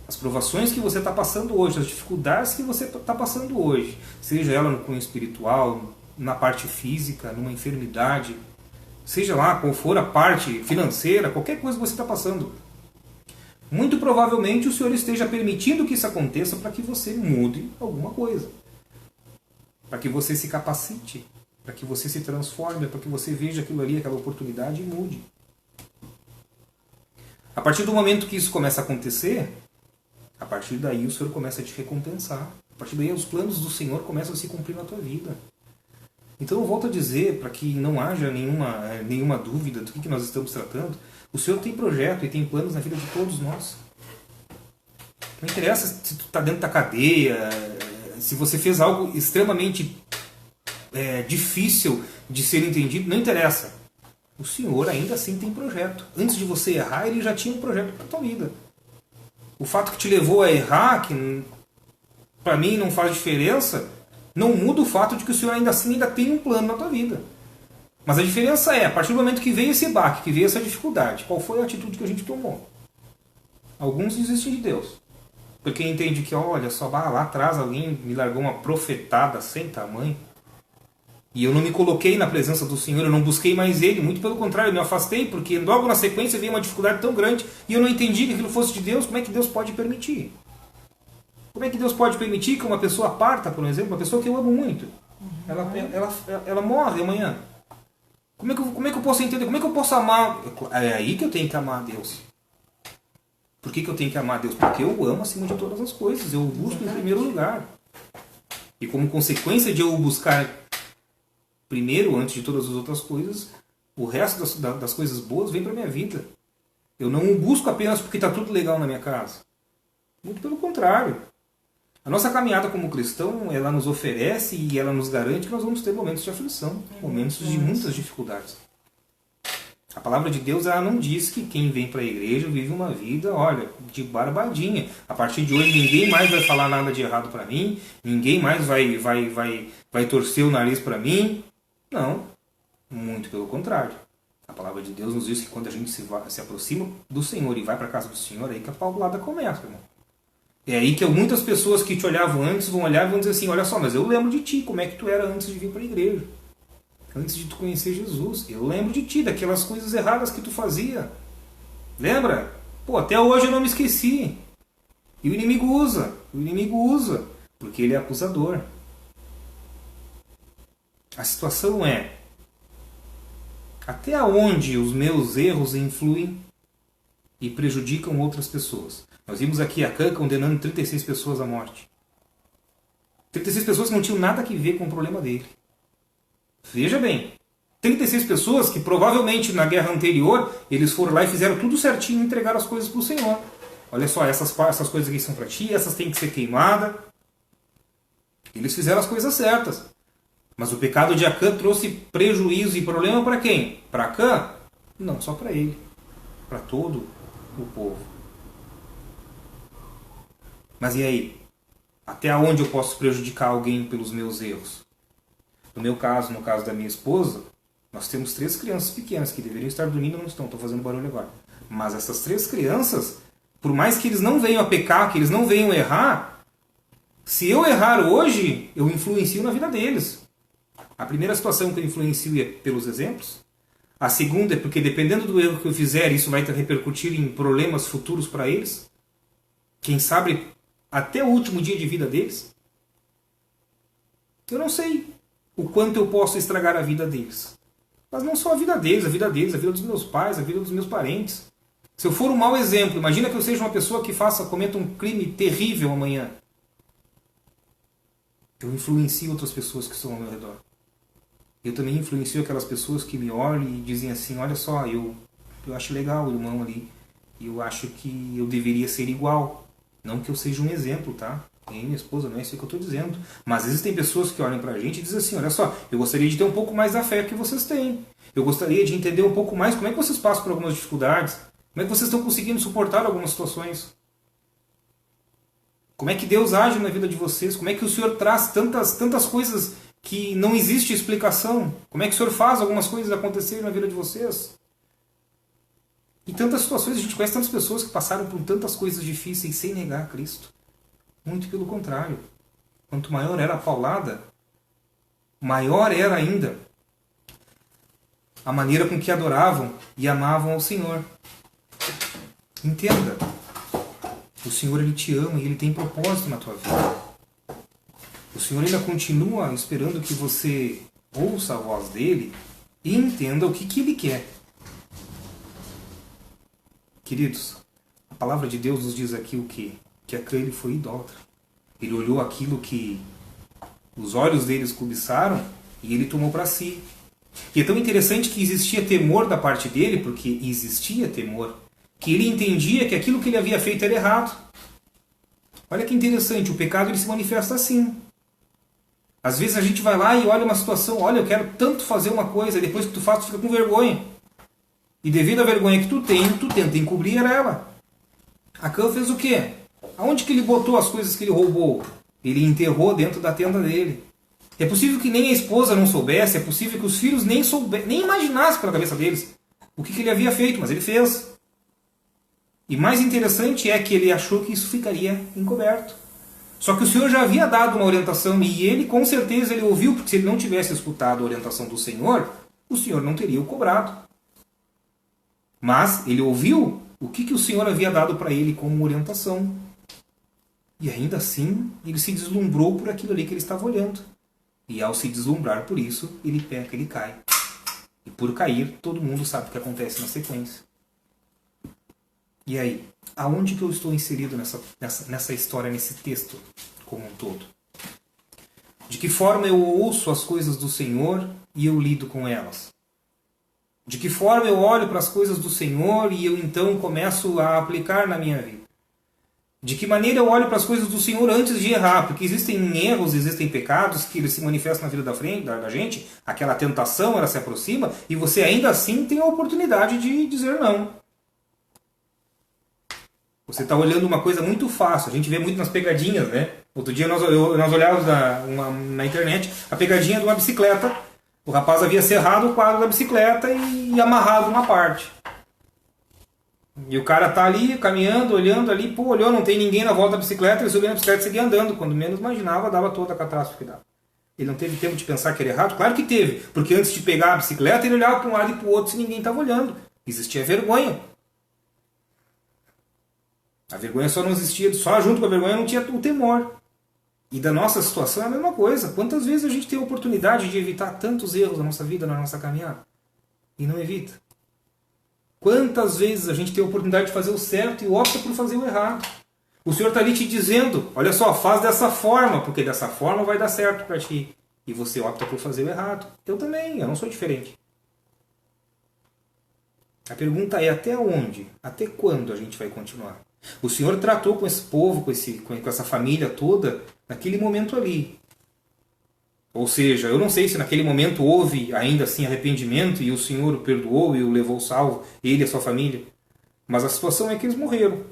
As provações que você está passando hoje, as dificuldades que você está passando hoje, seja ela no cunho espiritual, na parte física, numa enfermidade, seja lá qual for a parte financeira, qualquer coisa que você está passando, muito provavelmente o Senhor esteja permitindo que isso aconteça para que você mude alguma coisa. Para que você se capacite, para que você se transforme, para que você veja aquilo ali, aquela oportunidade e mude. A partir do momento que isso começa a acontecer, a partir daí o Senhor começa a te recompensar. A partir daí os planos do Senhor começam a se cumprir na tua vida. Então eu volto a dizer, para que não haja nenhuma dúvida do que nós estamos tratando, o Senhor tem projeto e tem planos na vida de todos nós. Não interessa se tu está dentro da cadeia, se você fez algo extremamente difícil de ser entendido, não interessa. O Senhor ainda assim tem projeto. Antes de você errar, Ele já tinha um projeto para a tua vida. O fato que te levou a errar, que para mim não faz diferença, não muda o fato de que o Senhor ainda assim ainda tem um plano na tua vida. Mas a diferença é, a partir do momento que veio esse baque, que veio essa dificuldade, qual foi a atitude que a gente tomou? Alguns desistem de Deus. Porque entende que, olha só, lá atrás alguém me largou uma profetada sem tamanho. E eu não me coloquei na presença do Senhor, eu não busquei mais Ele. Muito pelo contrário, eu me afastei, porque logo na sequência veio uma dificuldade tão grande e eu não entendi que aquilo fosse de Deus. Como é que Deus pode permitir? Como é que Deus pode permitir que uma pessoa parta, por exemplo, uma pessoa que eu amo muito, ela morre amanhã? Como é que eu posso entender? Como é que eu posso amar? É aí que eu tenho que amar a Deus. Por que eu tenho que amar a Deus? Porque eu amo acima de todas as coisas. Eu o busco em primeiro lugar. E como consequência de eu o buscar primeiro, antes de todas as outras coisas, o resto das coisas boas vem para minha vida. Eu não o busco apenas porque está tudo legal na minha casa. Muito pelo contrário. A nossa caminhada como cristão, ela nos oferece e ela nos garante que nós vamos ter momentos de aflição, momentos de muitas dificuldades. A palavra de Deus, ela não diz que quem vem para a igreja vive uma vida, olha, de barbadinha. A partir de hoje ninguém mais vai falar nada de errado para mim, ninguém mais vai torcer o nariz para mim. Não, muito pelo contrário. A palavra de Deus nos diz que quando a gente se aproxima do Senhor e vai para a casa do Senhor, é aí que a paulada começa, irmão. É aí que muitas pessoas que te olhavam antes vão olhar e vão dizer assim, olha só, mas eu lembro de ti, como é que tu era antes de vir para a igreja. Antes de tu conhecer Jesus. Eu lembro de ti, daquelas coisas erradas que tu fazia. Lembra? Pô, até hoje eu não me esqueci. E o inimigo usa, porque ele é acusador. A situação é, até onde os meus erros influem e prejudicam outras pessoas. Nós vimos aqui Acã condenando 36 pessoas à morte. 36 pessoas que não tinham nada a ver com o problema dele. Veja bem, 36 pessoas que provavelmente na guerra anterior eles foram lá e fizeram tudo certinho e entregaram as coisas para o Senhor. Olha só, essas coisas aqui são para ti, essas têm que ser queimadas. Eles fizeram as coisas certas. Mas o pecado de Acã trouxe prejuízo e problema para quem? Para Acã? Não, só para ele. Para todo o povo. Mas e aí? Até onde eu posso prejudicar alguém pelos meus erros? No meu caso, no caso da minha esposa, nós temos 3 crianças pequenas que deveriam estar dormindo e não estão. Estou fazendo barulho agora. Mas essas 3 crianças, por mais que eles não venham a pecar, que eles não venham a errar, se eu errar hoje, eu influencio na vida deles. A primeira situação que eu influencio é pelos exemplos. A segunda é porque dependendo do erro que eu fizer, isso vai repercutir em problemas futuros para eles. Quem sabe até o último dia de vida deles. Eu não sei o quanto eu posso estragar a vida deles. Mas não só a vida deles, a vida dos meus pais, a vida dos meus parentes. Se eu for um mau exemplo, imagina que eu seja uma pessoa que cometa um crime terrível amanhã. Eu influencio outras pessoas que estão ao meu redor. Eu também influencio aquelas pessoas que me olham e dizem assim, olha só, eu acho legal o irmão ali. E eu acho que eu deveria ser igual. Não que eu seja um exemplo, tá? Nem minha esposa, não é isso que eu estou dizendo. Mas existem pessoas que olham pra gente e dizem assim, olha só, eu gostaria de ter um pouco mais da fé que vocês têm. Eu gostaria de entender um pouco mais como é que vocês passam por algumas dificuldades. Como é que vocês estão conseguindo suportar algumas situações. Como é que Deus age na vida de vocês. Como é que o Senhor traz tantas coisas que não existe explicação. Como é que o Senhor faz algumas coisas acontecerem na vida de vocês. Em tantas situações, a gente conhece tantas pessoas que passaram por tantas coisas difíceis sem negar a Cristo. Muito pelo contrário. Quanto maior era a paulada, maior era ainda a maneira com que adoravam e amavam ao Senhor. Entenda, o Senhor ele te ama e ele tem propósito na tua vida. O Senhor ainda continua esperando que você ouça a voz dele e entenda o que ele quer. Queridos, a palavra de Deus nos diz aqui o quê? Que Acã ele foi idólatra. Ele olhou aquilo que os olhos deles cobiçaram e ele tomou para si. E é tão interessante que existia temor da parte dele, porque existia temor, que ele entendia que aquilo que ele havia feito era errado. Olha que interessante, o pecado ele se manifesta assim. Às vezes a gente vai lá e olha uma situação, olha, eu quero tanto fazer uma coisa, e depois que tu faz, tu fica com vergonha. E devido à vergonha que tu tenta encobrir ela. Acã fez o quê? Aonde que ele botou as coisas que ele roubou? ele enterrou dentro da tenda dele. É possível que nem a esposa não soubesse, é possível que os filhos nem imaginassem pela cabeça deles o que ele havia feito, mas ele fez. E mais interessante é que ele achou que isso ficaria encoberto. Só que o Senhor já havia dado uma orientação e ele, com certeza, ele ouviu, porque se ele não tivesse escutado a orientação do Senhor, o Senhor não teria o cobrado. Mas ele ouviu o que o Senhor havia dado para ele como orientação. E ainda assim, ele se deslumbrou por aquilo ali que ele estava olhando. E ao se deslumbrar por isso, ele peca, ele cai. E por cair, todo mundo sabe o que acontece na sequência. E aí? Aonde que eu estou inserido nessa história, nesse texto como um todo? De que forma eu ouço as coisas do Senhor e eu lido com elas? De que forma eu olho para as coisas do Senhor e eu então começo a aplicar na minha vida? De que maneira eu olho para as coisas do Senhor antes de errar? Porque existem erros, existem pecados que eles se manifestam na vida da gente, aquela tentação ela se aproxima e você ainda assim tem a oportunidade de dizer não. Você está olhando uma coisa muito fácil, a gente vê muito nas pegadinhas, né? Outro dia nós olhávamos na internet a pegadinha de uma bicicleta. O rapaz havia serrado o quadro da bicicleta e amarrado uma parte. E o cara tá ali caminhando, olhando ali, olhou, não tem ninguém na volta da bicicleta, ele subiu na bicicleta e seguia andando. Quando menos imaginava, dava toda a catástrofe que dava. Ele não teve tempo de pensar que era errado? Claro que teve, porque antes de pegar a bicicleta ele olhava para um lado e para o outro se ninguém estava olhando. Existia vergonha. A vergonha só não existia, só junto com a vergonha não tinha o temor. E da nossa situação é a mesma coisa. Quantas vezes a gente tem a oportunidade de evitar tantos erros na nossa vida, na nossa caminhada? E não evita. Quantas vezes a gente tem a oportunidade de fazer o certo e opta por fazer o errado? O Senhor está ali te dizendo, olha só, faz dessa forma, porque dessa forma vai dar certo para ti. E você opta por fazer o errado. Eu também, eu não sou diferente. A pergunta é até onde, até quando a gente vai continuar? O Senhor tratou com esse povo, com essa família toda, naquele momento ali. Ou seja, eu não sei se naquele momento houve ainda assim arrependimento e o Senhor o perdoou e o levou salvo, ele e a sua família. Mas a situação é que eles morreram.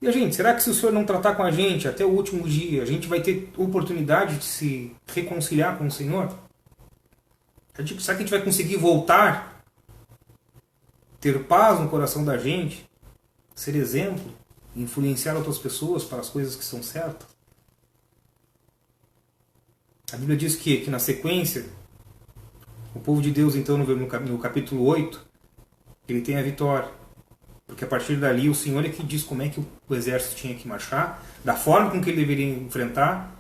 E a gente, será que se o Senhor não tratar com a gente até o último dia, a gente vai ter oportunidade de se reconciliar com o Senhor? Será que a gente vai conseguir voltar? Ter paz no coração da gente, ser exemplo, influenciar outras pessoas para as coisas que são certas. A Bíblia diz que na sequência, o povo de Deus, então, no capítulo 8, ele tem a vitória. Porque a partir dali o Senhor é que diz como é que o exército tinha que marchar, da forma com que ele deveria enfrentar,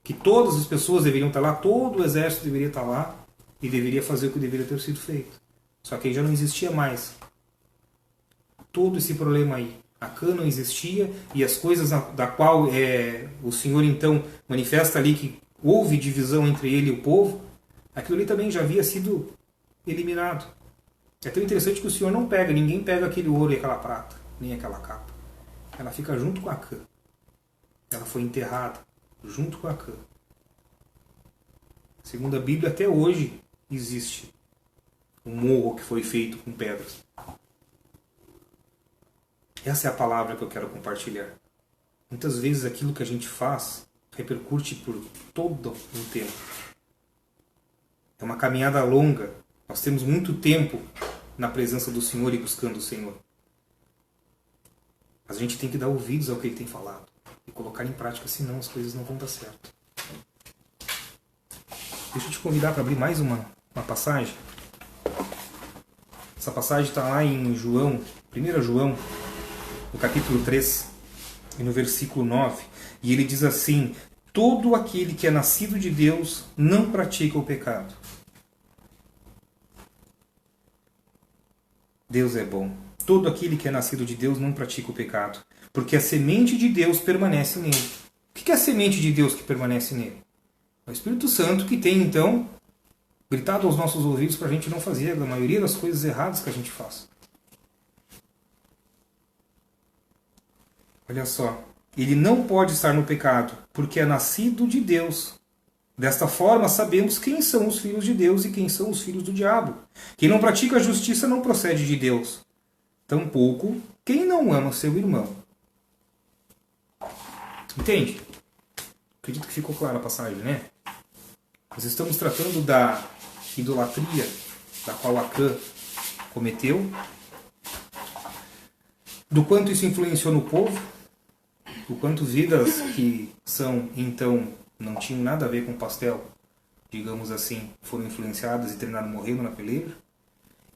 que todas as pessoas deveriam estar lá, todo o exército deveria estar lá e deveria fazer o que deveria ter sido feito. Só que aí já não existia mais todo esse problema aí. Acã não existia e as coisas da qual o Senhor então manifesta ali que houve divisão entre ele e o povo, aquilo ali também já havia sido eliminado. É tão interessante que o Senhor não pega, ninguém pega aquele ouro e aquela prata, nem aquela capa. Ela fica junto com Acã. Ela foi enterrada junto com Acã. Segundo a Bíblia, até hoje existe um morro que foi feito com pedras. Essa é a palavra que eu quero compartilhar. Muitas vezes aquilo que a gente faz repercute por todo um tempo. É uma caminhada longa. Nós temos muito tempo na presença do Senhor e buscando o Senhor. Mas a gente tem que dar ouvidos ao que Ele tem falado e colocar em prática, senão as coisas não vão dar certo. Deixa eu te convidar para abrir mais uma passagem. Essa passagem está lá em João, 1 João, no capítulo 3, e no versículo 9. E ele diz assim: todo aquele que é nascido de Deus não pratica o pecado. Deus é bom. Todo aquele que é nascido de Deus não pratica o pecado, porque a semente de Deus permanece nele. O que é a semente de Deus que permanece nele? É o Espírito Santo que tem, então, gritado aos nossos ouvidos para a gente não fazer a maioria das coisas erradas que a gente faz. Olha só. Ele não pode estar no pecado, porque é nascido de Deus. Desta forma, sabemos quem são os filhos de Deus e quem são os filhos do diabo. Quem não pratica a justiça não procede de Deus. Tampouco quem não ama seu irmão. Entende? Acredito que ficou clara a passagem, né? Nós estamos tratando da idolatria da qual Acã cometeu, do quanto isso influenciou no povo, do quanto vidas que são, então, não tinham nada a ver com pastel, digamos assim, foram influenciadas e terminaram morrendo na peleja.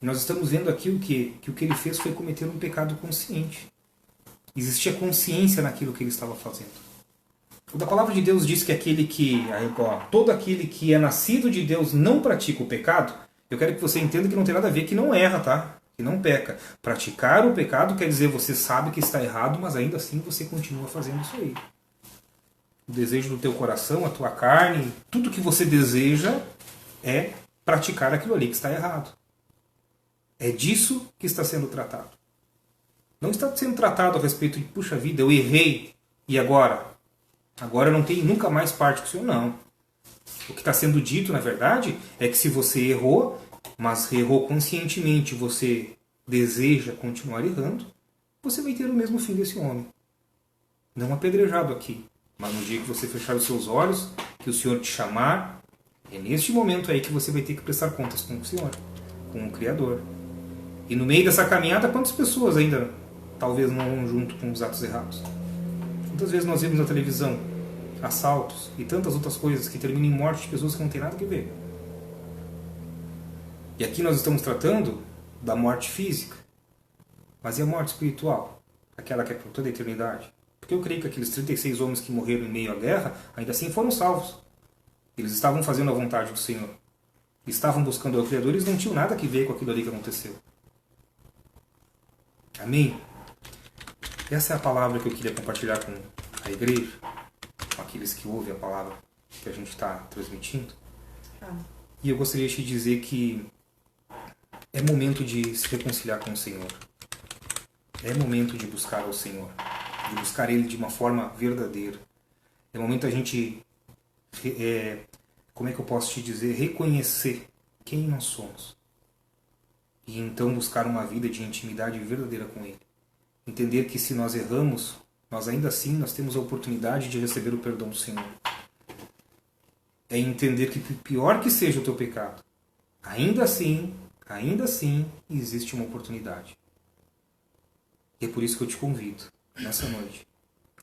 E nós estamos vendo aqui que o que ele fez foi cometer um pecado consciente. Existia consciência naquilo que ele estava fazendo. Quando a palavra de Deus diz que todo aquele que é nascido de Deus não pratica o pecado, eu quero que você entenda que não tem nada a ver, que não erra, tá? Que não peca. Praticar o pecado quer dizer você sabe que está errado, mas ainda assim você continua fazendo isso aí. O desejo do teu coração, a tua carne, tudo que você deseja é praticar aquilo ali que está errado. É disso que está sendo tratado. Não está sendo tratado a respeito de, puxa vida, eu errei, e agora? Agora eu não tenho nunca mais parte com o Senhor, não. O que está sendo dito, na verdade, é que se você errou, mas errou conscientemente, você deseja continuar errando, você vai ter o mesmo fim desse homem. Não apedrejado aqui, mas no dia que você fechar os seus olhos, que o Senhor te chamar, é neste momento aí que você vai ter que prestar contas com o Senhor, com o Criador. E no meio dessa caminhada, quantas pessoas ainda talvez não vão junto com os atos errados? Quantas vezes nós vimos na televisão assaltos e tantas outras coisas que terminam em morte de pessoas que não têm nada a ver? E aqui nós estamos tratando da morte física. Mas e a morte espiritual? Aquela que é por toda a eternidade? Porque eu creio que aqueles 36 homens que morreram em meio à guerra, ainda assim foram salvos. Eles estavam fazendo a vontade do Senhor. Estavam buscando o Criador, eles não tinham nada a ver com aquilo ali que aconteceu. Amém? Essa é a palavra que eu queria compartilhar com a igreja, com aqueles que ouvem a palavra que a gente está transmitindo. E eu gostaria de te dizer que é momento de se reconciliar com o Senhor. É momento de buscar ao Senhor, de buscar Ele de uma forma verdadeira. É momento a gente, como é que eu posso te dizer, reconhecer quem nós somos. E então buscar uma vida de intimidade verdadeira com Ele. Entender que se nós erramos, nós ainda assim nós temos a oportunidade de receber o perdão do Senhor. É entender que pior que seja o teu pecado, ainda assim existe uma oportunidade. E é por isso que eu te convido, nessa noite,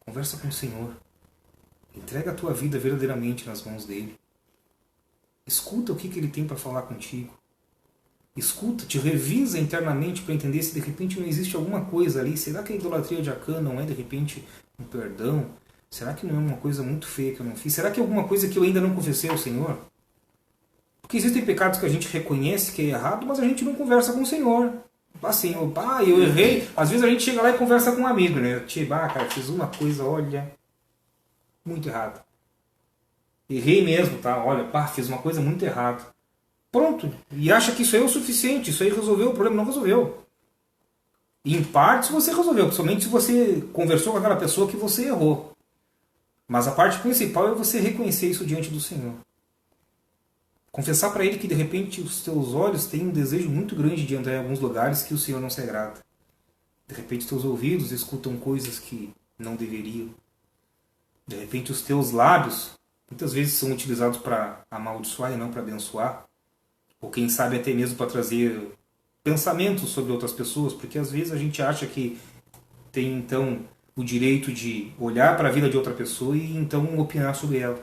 conversa com o Senhor. Entrega a tua vida verdadeiramente nas mãos dEle. Escuta o que Ele tem para falar contigo. Escuta, te revisa internamente para entender se de repente não existe alguma coisa ali. Será que a idolatria de Acã não é de repente um perdão? Será que não é uma coisa muito feia que eu não fiz? Será que é alguma coisa que eu ainda não confessei ao Senhor? Porque existem pecados que a gente reconhece que é errado, mas a gente não conversa com o Senhor. Assim, eu errei. Às vezes a gente chega lá e conversa com um amigo, né? Cara, fiz uma coisa, olha, muito errada. Errei mesmo, tá? Olha, fiz uma coisa muito errada. Pronto. E acha que isso aí é o suficiente, isso aí resolveu o problema. Não resolveu. E em partes você resolveu, principalmente se você conversou com aquela pessoa que você errou. Mas a parte principal é você reconhecer isso diante do Senhor. Confessar para Ele que de repente os teus olhos têm um desejo muito grande de entrar em alguns lugares que o Senhor não se agrada. De repente os teus ouvidos escutam coisas que não deveriam. De repente os teus lábios muitas vezes são utilizados para amaldiçoar e não para abençoar. Ou quem sabe até mesmo para trazer pensamentos sobre outras pessoas, porque às vezes a gente acha que tem então o direito de olhar para a vida de outra pessoa e então opinar sobre ela.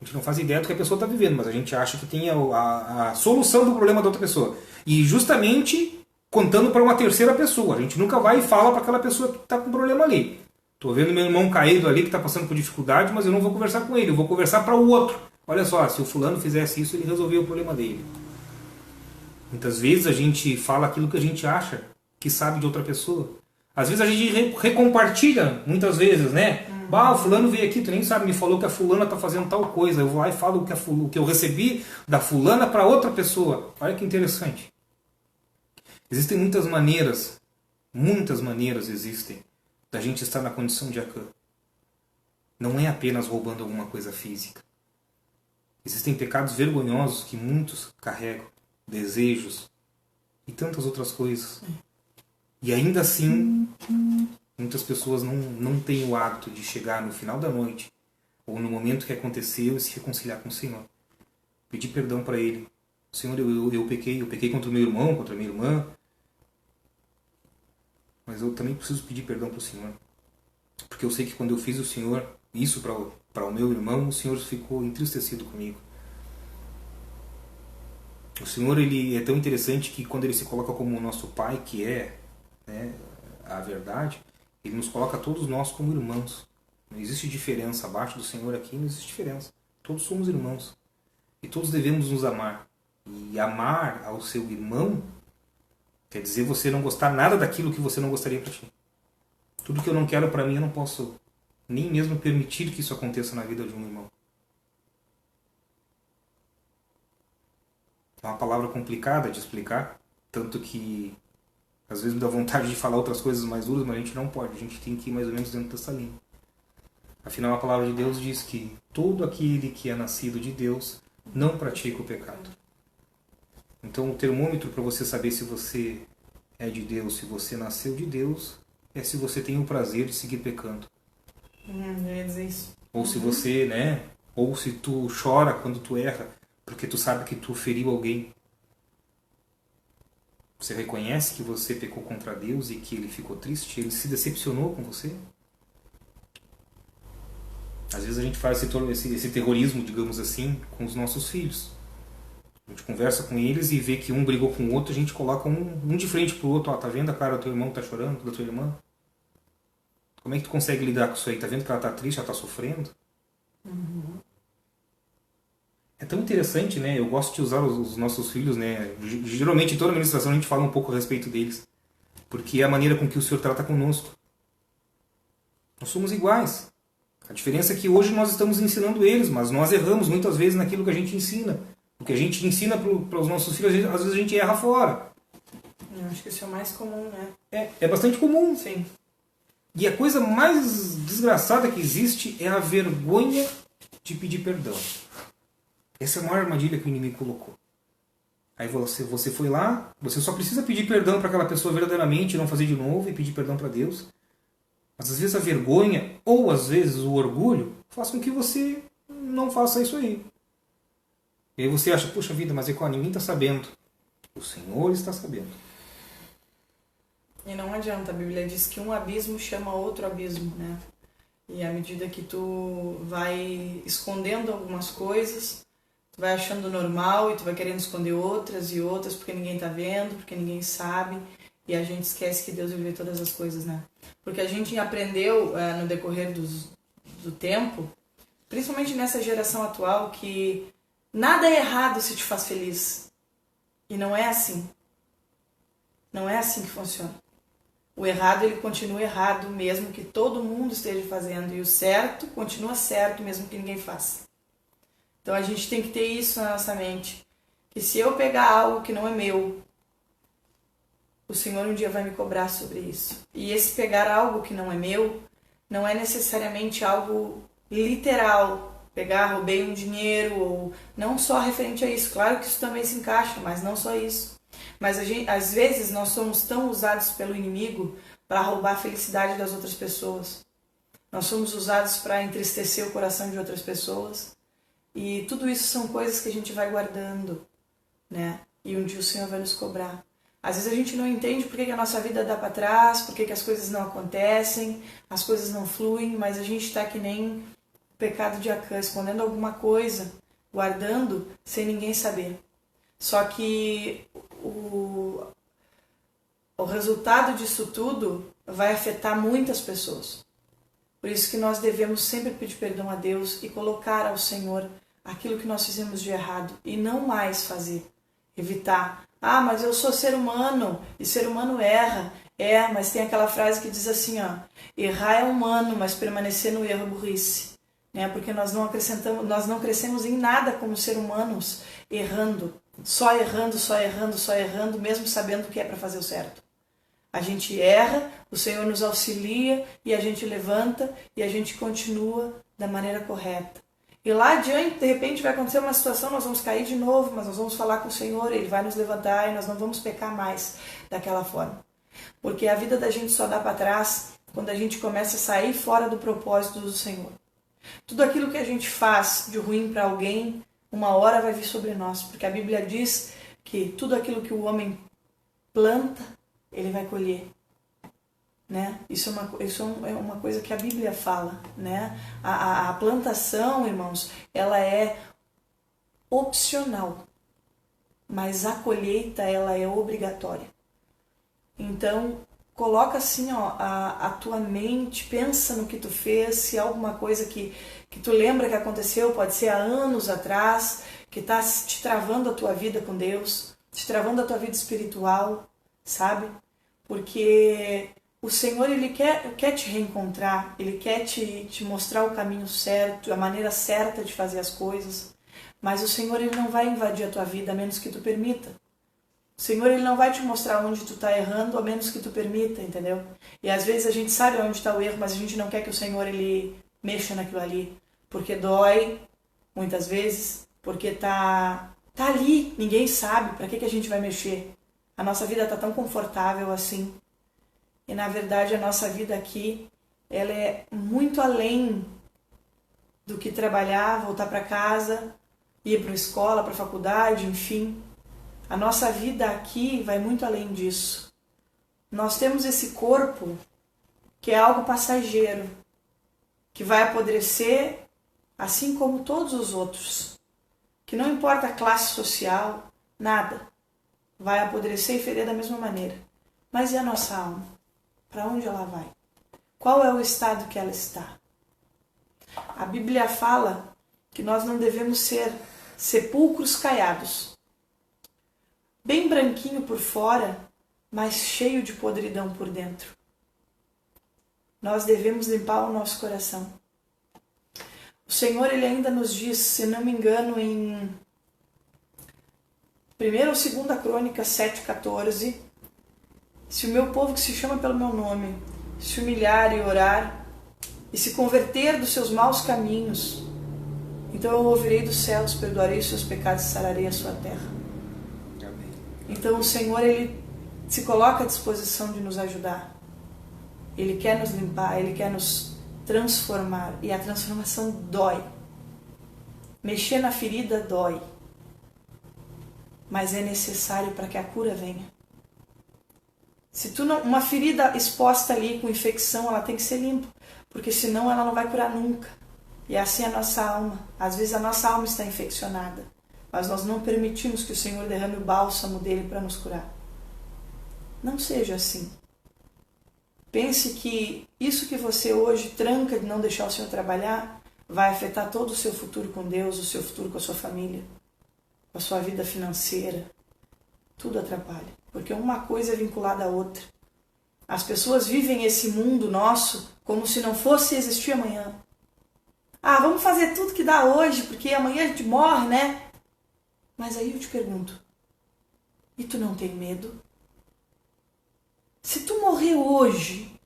A gente não faz ideia do que a pessoa está vivendo, mas a gente acha que tem a solução do problema da outra pessoa. E justamente contando para uma terceira pessoa. A gente nunca vai e fala para aquela pessoa que está com problema ali. Estou vendo meu irmão caído ali que está passando por dificuldade, mas eu não vou conversar com ele, eu vou conversar para o outro. Olha só, se o fulano fizesse isso, ele resolveu o problema dele. Muitas vezes a gente fala aquilo que a gente acha que sabe de outra pessoa. Às vezes a gente recompartilha, muitas vezes, né? O fulano veio aqui, tu nem sabe, me falou que a fulana está fazendo tal coisa. Eu vou lá e falo o que eu recebi da fulana para outra pessoa. Olha que interessante. Existem muitas maneiras existem da gente estar na condição de Acã. Não é apenas roubando alguma coisa física. Existem pecados vergonhosos que muitos carregam, desejos e tantas outras coisas. E ainda assim, Muitas pessoas não têm o hábito de chegar no final da noite ou no momento que aconteceu e se reconciliar com o Senhor. Pedir perdão para Ele. Senhor, eu pequei contra o meu irmão, contra a minha irmã, mas eu também preciso pedir perdão para o Senhor. Porque eu sei que quando eu fiz o Senhor isso para o meu irmão, o Senhor ficou entristecido comigo. O Senhor, Ele é tão interessante que quando Ele se coloca como o nosso Pai, que é, né, a verdade, Ele nos coloca todos nós como irmãos. Não existe diferença abaixo do Senhor aqui, não existe diferença. Todos somos irmãos. E todos devemos nos amar. E amar ao seu irmão quer dizer você não gostar nada daquilo que você não gostaria para ti. Tudo que eu não quero para mim, eu não posso nem mesmo permitir que isso aconteça na vida de um irmão. É uma palavra complicada de explicar, tanto que às vezes me dá vontade de falar outras coisas mais duras, mas a gente não pode, a gente tem que ir mais ou menos dentro dessa linha. Afinal, a palavra de Deus diz que todo aquele que é nascido de Deus não pratica o pecado. Então, o termômetro para você saber se você é de Deus, se você nasceu de Deus, é se você tem o prazer de seguir pecando. Eu ia dizer isso. Ou se você, né? Ou se tu chora quando tu erra, porque tu sabe que tu feriu alguém. Você reconhece que você pecou contra Deus e que Ele ficou triste? Ele se decepcionou com você? Às vezes a gente faz esse terrorismo, digamos assim, com os nossos filhos. A gente conversa com eles e vê que um brigou com o outro, a gente coloca um de frente pro outro. Ó, tá vendo a cara do teu irmão que tá chorando, da tua irmã? Como é que tu consegue lidar com isso aí? Tá vendo que ela tá triste, ela tá sofrendo? Uhum. É tão interessante, né? Eu gosto de usar os nossos filhos, né? Geralmente em toda a administração a gente fala um pouco a respeito deles. Porque é a maneira com que o Senhor trata conosco. Nós somos iguais. A diferença é que hoje nós estamos ensinando eles, mas nós erramos muitas vezes naquilo que a gente ensina. O que a gente ensina para os nossos filhos, às vezes a gente erra fora. Eu acho que isso é o mais comum, né? É bastante comum. Sim. E a coisa mais desgraçada que existe é a vergonha de pedir perdão. Essa é a maior armadilha que o inimigo colocou. Aí você foi lá, você só precisa pedir perdão para aquela pessoa verdadeiramente, não fazer de novo e pedir perdão para Deus. Mas às vezes a vergonha, ou às vezes o orgulho, faz com que você não faça isso aí. E aí você acha, puxa vida, mas ninguém está sabendo. O Senhor está sabendo. E não adianta, a Bíblia diz que um abismo chama outro abismo, né? E à medida que tu vai escondendo algumas coisas, tu vai achando normal e tu vai querendo esconder outras e outras porque ninguém está vendo, porque ninguém sabe. E a gente esquece que Deus vê todas as coisas, né? Porque a gente aprendeu no decorrer do tempo, principalmente nessa geração atual, que nada é errado se te faz feliz. E não é assim. Não é assim que funciona. O errado, ele continua errado, mesmo que todo mundo esteja fazendo. E o certo continua certo, mesmo que ninguém faça. Então a gente tem que ter isso na nossa mente. Que se eu pegar algo que não é meu, o Senhor um dia vai me cobrar sobre isso. E esse pegar algo que não é meu, não é necessariamente algo literal. Pegar, roubei um dinheiro, ou não só referente a isso. Claro que isso também se encaixa, mas não só isso. Mas às vezes nós somos tão usados pelo inimigo para roubar a felicidade das outras pessoas. Nós somos usados para entristecer o coração de outras pessoas. E tudo isso são coisas que a gente vai guardando, né? E um dia o Senhor vai nos cobrar. Às vezes a gente não entende por que a nossa vida dá para trás, por que as coisas não acontecem, as coisas não fluem, mas a gente está que nem pecado de Acã, escondendo alguma coisa, guardando sem ninguém saber. Só que o resultado disso tudo vai afetar muitas pessoas. Por isso que nós devemos sempre pedir perdão a Deus e colocar ao Senhor aquilo que nós fizemos de errado e não mais fazer, evitar. Ah, mas eu sou ser humano e ser humano erra. Mas tem aquela frase que diz assim, ó, errar é humano, mas permanecer no erro é burrice. Porque nós não crescemos em nada como ser humanos errando, só errando, mesmo sabendo o que é para fazer o certo. A gente erra, o Senhor nos auxilia e a gente levanta e a gente continua da maneira correta. E lá adiante, de repente, vai acontecer uma situação, nós vamos cair de novo, mas nós vamos falar com o Senhor, Ele vai nos levantar e nós não vamos pecar mais daquela forma. Porque a vida da gente só dá para trás quando a gente começa a sair fora do propósito do Senhor. Tudo aquilo que a gente faz de ruim para alguém, uma hora vai vir sobre nós, porque a Bíblia diz que tudo aquilo que o homem planta, ele vai colher. Né? Isso é uma coisa que a Bíblia fala. Né? A plantação, irmãos, ela é opcional, mas a colheita ela é obrigatória. Então, coloca assim, ó, a tua mente, pensa no que tu fez, se há alguma coisa que tu lembra que aconteceu, pode ser há anos atrás, que está te travando a tua vida com Deus, te travando a tua vida espiritual, sabe? Porque o Senhor, Ele quer te reencontrar, Ele quer te mostrar o caminho certo, a maneira certa de fazer as coisas, mas o Senhor, Ele não vai invadir a tua vida a menos que tu permita. O Senhor, Ele não vai te mostrar onde tu está errando a menos que tu permita, entendeu? E às vezes a gente sabe onde está o erro, mas a gente não quer que o Senhor, Ele mexa naquilo ali, porque dói, muitas vezes, porque tá ali, ninguém sabe, para que a gente vai mexer? A nossa vida está tão confortável assim. E na verdade a nossa vida aqui, ela é muito além do que trabalhar, voltar para casa, ir para a escola, para a faculdade, enfim. A nossa vida aqui vai muito além disso. Nós temos esse corpo que é algo passageiro, que vai apodrecer assim como todos os outros. Que não importa a classe social, nada. Vai apodrecer e ferir da mesma maneira. Mas e a nossa alma? Para onde ela vai? Qual é o estado que ela está? A Bíblia fala que nós não devemos ser sepulcros caiados. Bem branquinho por fora, mas cheio de podridão por dentro. Nós devemos limpar o nosso coração. O Senhor, Ele ainda nos diz, se não me engano, em 1ª ou 2ª Crônicas 7,14, se o meu povo que se chama pelo meu nome se humilhar e orar e se converter dos seus maus caminhos, então eu ouvirei dos céus, perdoarei os seus pecados e sararei a sua terra. Amém. Então o Senhor, Ele se coloca à disposição de nos ajudar. Ele quer nos limpar, Ele quer nos transformar. E a transformação dói. Mexer na ferida dói. Mas é necessário para que a cura venha. Se tu não, uma ferida exposta ali com infecção, ela tem que ser limpa, porque senão ela não vai curar nunca. E assim é a nossa alma. Às vezes a nossa alma está infeccionada, mas nós não permitimos que o Senhor derrame o bálsamo dele para nos curar. Não seja assim. Pense que isso que você hoje tranca de não deixar o Senhor trabalhar vai afetar todo o seu futuro com Deus, o seu futuro com a sua família, com a sua vida financeira. Tudo atrapalha, porque uma coisa é vinculada à outra. As pessoas vivem esse mundo nosso como se não fosse existir amanhã. Ah, vamos fazer tudo que dá hoje, porque amanhã a gente morre, né? Mas aí eu te pergunto, e tu não tem medo? Se tu morrer hoje,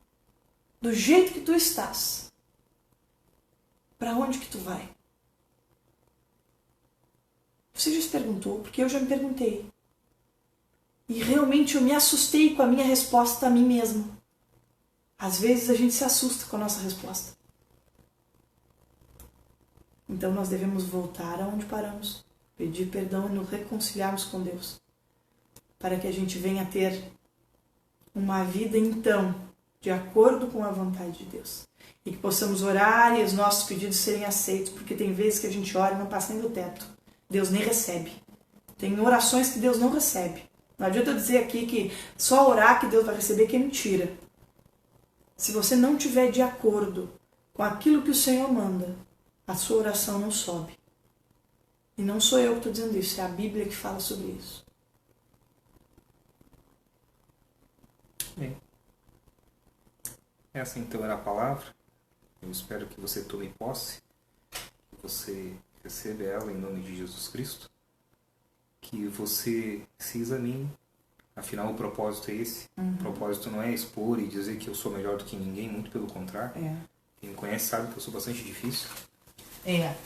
do jeito que tu estás, para onde que tu vai? Você já se perguntou? Porque eu já me perguntei. E realmente eu me assustei com a minha resposta a mim mesma. Às vezes a gente se assusta com a nossa resposta. Então nós devemos voltar aonde paramos, pedir perdão e nos reconciliarmos com Deus, para que a gente venha ter uma vida então de acordo com a vontade de Deus. E que possamos orar e os nossos pedidos serem aceitos, porque tem vezes que a gente ora e não passa nem do teto. Deus nem recebe. Tem orações que Deus não recebe. Não adianta eu dizer aqui que só orar que Deus vai receber, que é mentira. Se você não estiver de acordo com aquilo que o Senhor manda, a sua oração não sobe. E não sou eu que estou dizendo isso, é a Bíblia que fala sobre isso. Bem, essa então era a palavra. Eu espero que você tome posse, que você receba ela em nome de Jesus Cristo, que você se examine. Afinal, o propósito é esse. O propósito não é expor e dizer que eu sou melhor do que ninguém, muito pelo contrário. Quem me conhece sabe que eu sou bastante difícil.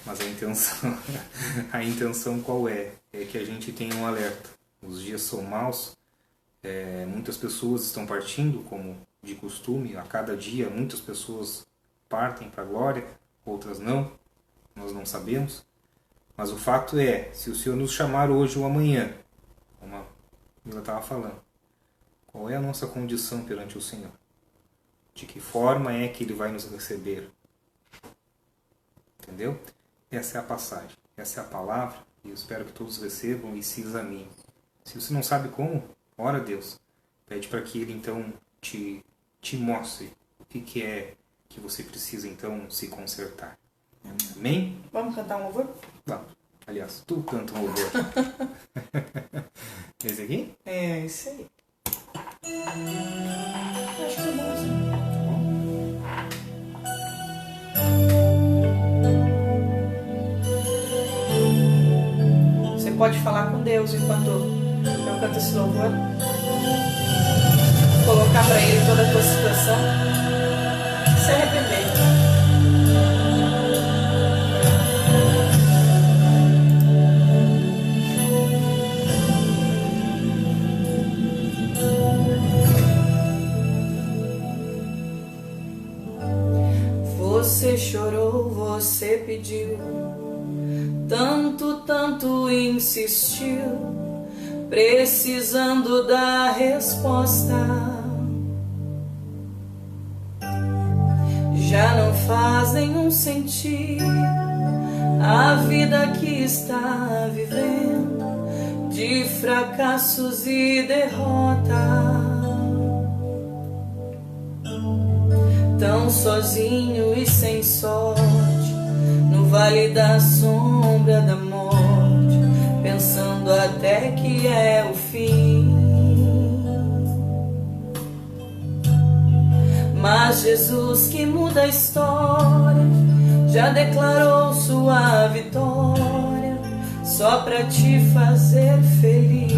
Mas a intenção qual é? É que a gente tenha um alerta. Os dias são maus, muitas pessoas estão partindo, como de costume, a cada dia muitas pessoas partem para a glória, outras não, nós não sabemos. Mas o fato é, se o Senhor nos chamar hoje ou amanhã, como a Mila estava falando, qual é a nossa condição perante o Senhor? De que forma é que Ele vai nos receber? Entendeu? Essa é a passagem, essa é a palavra, e eu espero que todos recebam e se examinem. Se você não sabe como, ora a Deus. Pede para que Ele então te mostre o que é que você precisa então se consertar. Amém? Vamos cantar um louvor? Vamos. Aliás, tu canta um louvor. Esse aqui? É, esse aí. Acho que é bom assim. Você pode falar com Deus enquanto eu canto esse louvor. Colocar para Ele toda a tua situação. Se arrepender. Você chorou, você pediu, tanto insistiu, precisando da resposta. Já não faz nenhum sentido a vida que está vivendo, de fracassos e derrotas. Tão sozinho e sem sorte, no vale da sombra da morte, pensando até que é o fim. Mas Jesus, que muda a história, já declarou sua vitória, só pra te fazer feliz.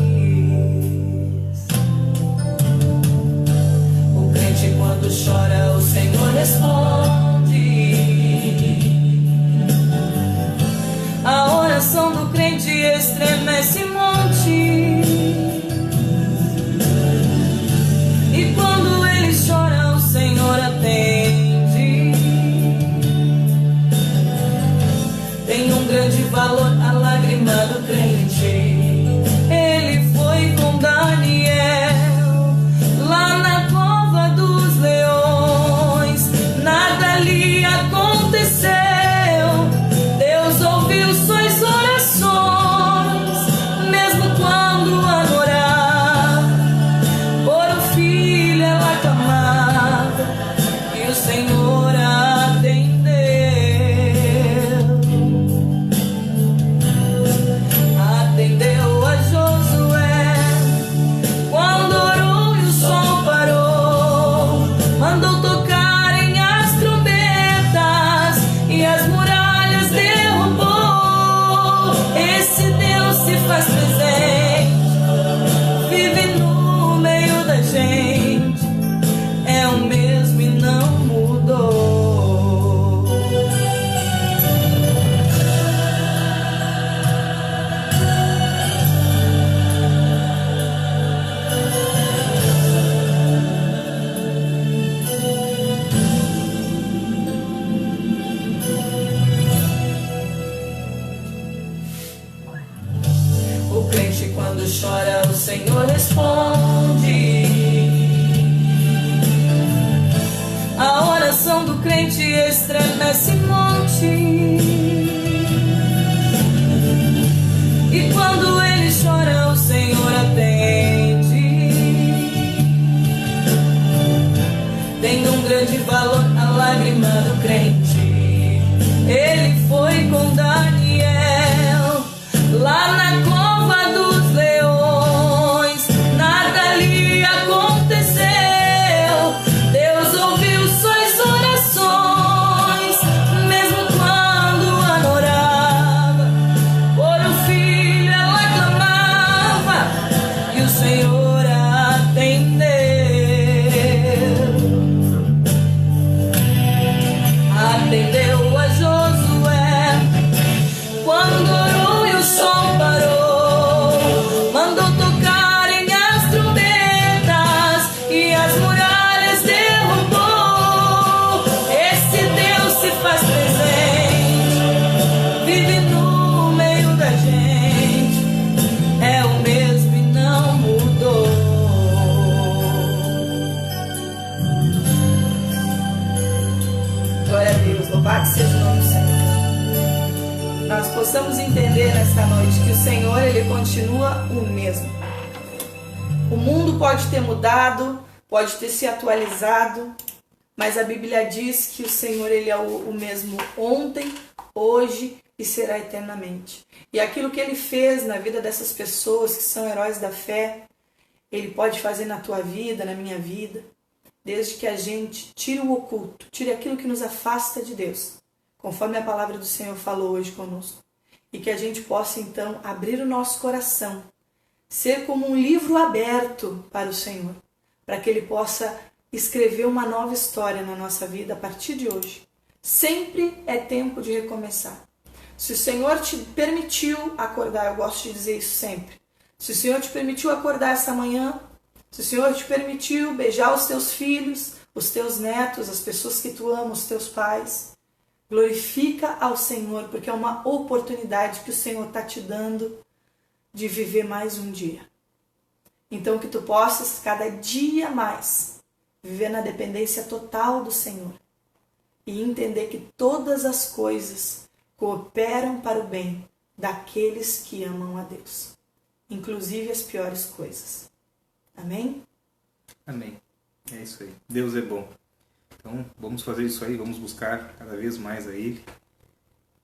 O crente quando chora, o Senhor responde. A oração do crente estremece monte. E quando ele chora, o Senhor atende. Tem um grande valor a lágrima do crente. Ele foi com Daniel lá na cova dos leões. Nada lhe aconteceu. Deus ouviu suas orações, mesmo quando adorava. Por o filho ela clamava e o Senhor atendeu. Atendeu a Josué quando orou e o sol parou. Mandou tocarem as trombetas e as muralhas derrubou. Esse Deus se faz presente, vive no meio da gente, é o mesmo e não mudou. O crente quando chora, o Senhor responde. A oração do crente estremece monte. E quando ele chora, o Senhor atende. Tem um grande valor a lágrima do crente. Ele foi com Daniel lá na cova dos leões. Nada lhe aconteceu. Deus ouviu suas orações, mesmo quando adorava. Por um filho ela clamava e possamos entender nesta noite que o Senhor, Ele continua o mesmo. O mundo pode ter mudado, pode ter se atualizado, mas a Bíblia diz que o Senhor, Ele é o mesmo ontem, hoje e será eternamente. E aquilo que Ele fez na vida dessas pessoas que são heróis da fé, Ele pode fazer na tua vida, na minha vida, desde que a gente tire o oculto, tire aquilo que nos afasta de Deus, conforme a palavra do Senhor falou hoje conosco. E que a gente possa então abrir o nosso coração, ser como um livro aberto para o Senhor, para que Ele possa escrever uma nova história na nossa vida a partir de hoje. Sempre é tempo de recomeçar. Se o Senhor te permitiu acordar, eu gosto de dizer isso sempre, se o Senhor te permitiu acordar essa manhã, se o Senhor te permitiu beijar os teus filhos, os teus netos, as pessoas que tu ama, os teus pais, glorifica ao Senhor, porque é uma oportunidade que o Senhor está te dando de viver mais um dia. Então que tu possas cada dia mais viver na dependência total do Senhor e entender que todas as coisas cooperam para o bem daqueles que amam a Deus, inclusive as piores coisas. Amém? Amém. É isso aí. Deus é bom. Então, vamos fazer isso aí, vamos buscar cada vez mais a Ele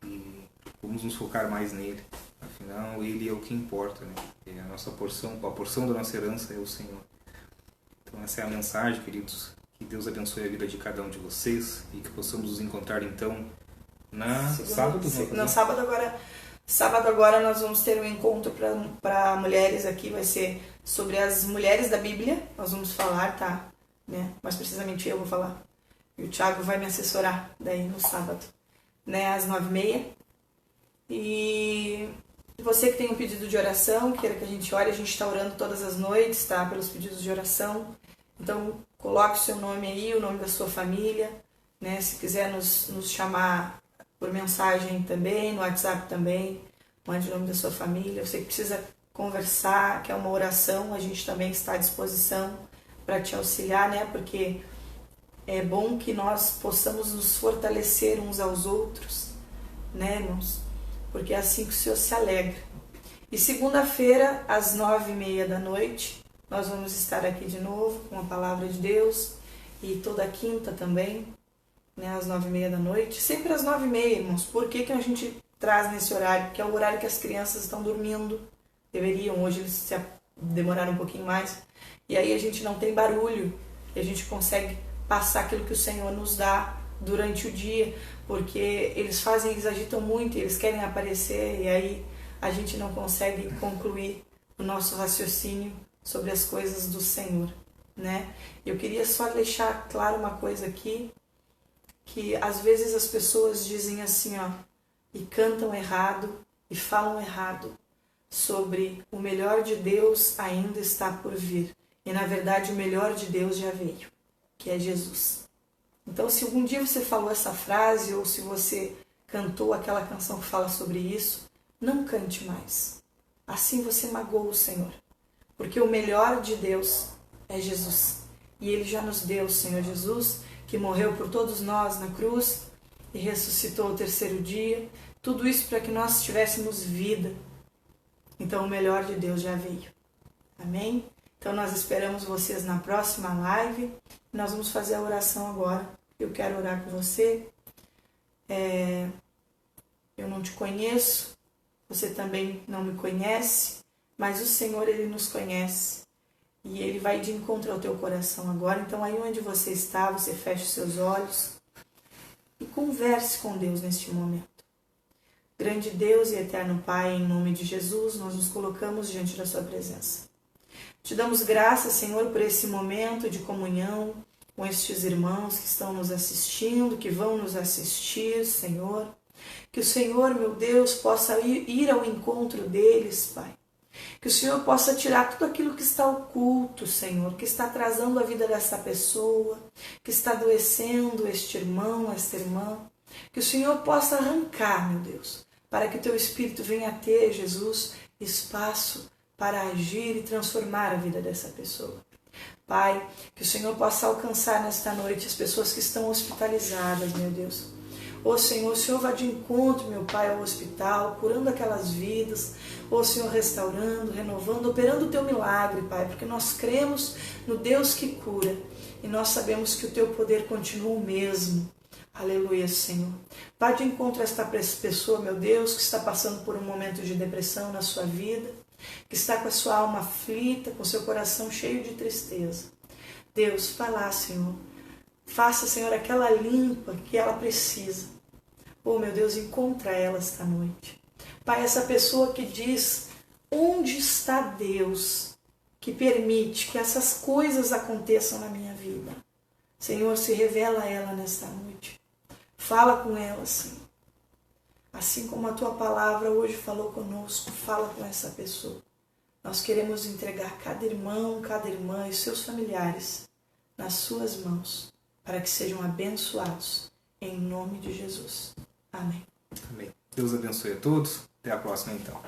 e vamos nos focar mais nele. Afinal, Ele é o que importa, né? É a nossa porção, a porção da nossa herança é o Senhor. Então, essa é a mensagem, queridos. Que Deus abençoe a vida de cada um de vocês e que possamos nos encontrar, então, Sábado agora nós vamos ter um encontro para mulheres aqui, vai ser sobre as mulheres da Bíblia, nós vamos falar, tá? Né? Mais precisamente eu vou falar. E o Thiago vai me assessorar daí no sábado, né? Às 9h30. E você que tem um pedido de oração, queira que a gente ore, a gente está orando todas as noites, tá? Pelos pedidos de oração. Então, coloque o seu nome aí, o nome da sua família, né? Se quiser nos chamar por mensagem também, no WhatsApp também, mande o nome da sua família. Você que precisa conversar, quer uma oração, a gente também está à disposição para te auxiliar, né? Porque é bom que nós possamos nos fortalecer uns aos outros, né, irmãos? Porque é assim que o Senhor se alegra. E segunda-feira, às 9h30 da noite, nós vamos estar aqui de novo com a Palavra de Deus. E toda quinta também, né, às 9h30 da noite. Sempre às 9h30, irmãos. Por que a gente traz nesse horário? Porque é o horário que as crianças estão dormindo. Deveriam, hoje eles demoraram um pouquinho mais. E aí a gente não tem barulho. E a gente consegue passar aquilo que o Senhor nos dá durante o dia. Porque eles agitam muito, eles querem aparecer. E aí a gente não consegue concluir o nosso raciocínio sobre as coisas do Senhor, né? Eu queria só deixar claro uma coisa aqui, que às vezes as pessoas dizem assim, ó, e cantam errado e falam errado sobre o melhor de Deus ainda está por vir. E na verdade o melhor de Deus já veio, que é Jesus. Então se algum dia você falou essa frase ou se você cantou aquela canção que fala sobre isso, não cante mais. Assim você magoa o Senhor. Porque o melhor de Deus é Jesus. E Ele já nos deu o Senhor Jesus, que morreu por todos nós na cruz e ressuscitou ao terceiro dia. Tudo isso para que nós tivéssemos vida. Então o melhor de Deus já veio. Amém? Então nós esperamos vocês na próxima live. Nós vamos fazer a oração agora. Eu quero orar com você. Eu não te conheço. Você também não me conhece. Mas o Senhor, Ele nos conhece e Ele vai de encontro ao teu coração agora. Então aí onde você está, você feche os seus olhos e converse com Deus neste momento. Grande Deus e eterno Pai, em nome de Jesus, nós nos colocamos diante da sua presença. Te damos graças, Senhor, por esse momento de comunhão com estes irmãos que estão nos assistindo, que vão nos assistir, Senhor. Que o Senhor, meu Deus, possa ir ao encontro deles, Pai. Que o Senhor possa tirar tudo aquilo que está oculto, Senhor, que está atrasando a vida dessa pessoa, que está adoecendo este irmão, esta irmã. Que o Senhor possa arrancar, meu Deus, para que o teu Espírito venha ter, Jesus, espaço para agir e transformar a vida dessa pessoa. Pai, que o Senhor possa alcançar nesta noite as pessoas que estão hospitalizadas, meu Deus. Ô Senhor, o Senhor vai de encontro, meu Pai, ao hospital, curando aquelas vidas. Ô Senhor, restaurando, renovando, operando o teu milagre, Pai, porque nós cremos no Deus que cura e nós sabemos que o teu poder continua o mesmo. Aleluia, Senhor. Vá de encontro a esta pessoa, meu Deus, que está passando por um momento de depressão na sua vida, que está com a sua alma aflita, com seu coração cheio de tristeza. Deus, vá lá, Senhor. Faça, Senhor, aquela limpa que ela precisa. Oh, meu Deus, encontra ela esta noite. Pai, essa pessoa que diz, onde está Deus que permite que essas coisas aconteçam na minha vida? Senhor, se revela a ela nesta noite. Fala com ela, Senhor. Assim como a tua palavra hoje falou conosco, fala com essa pessoa. Nós queremos entregar cada irmão, cada irmã e seus familiares nas suas mãos, para que sejam abençoados, em nome de Jesus. Amém. Amém. Deus abençoe a todos. Até a próxima, então.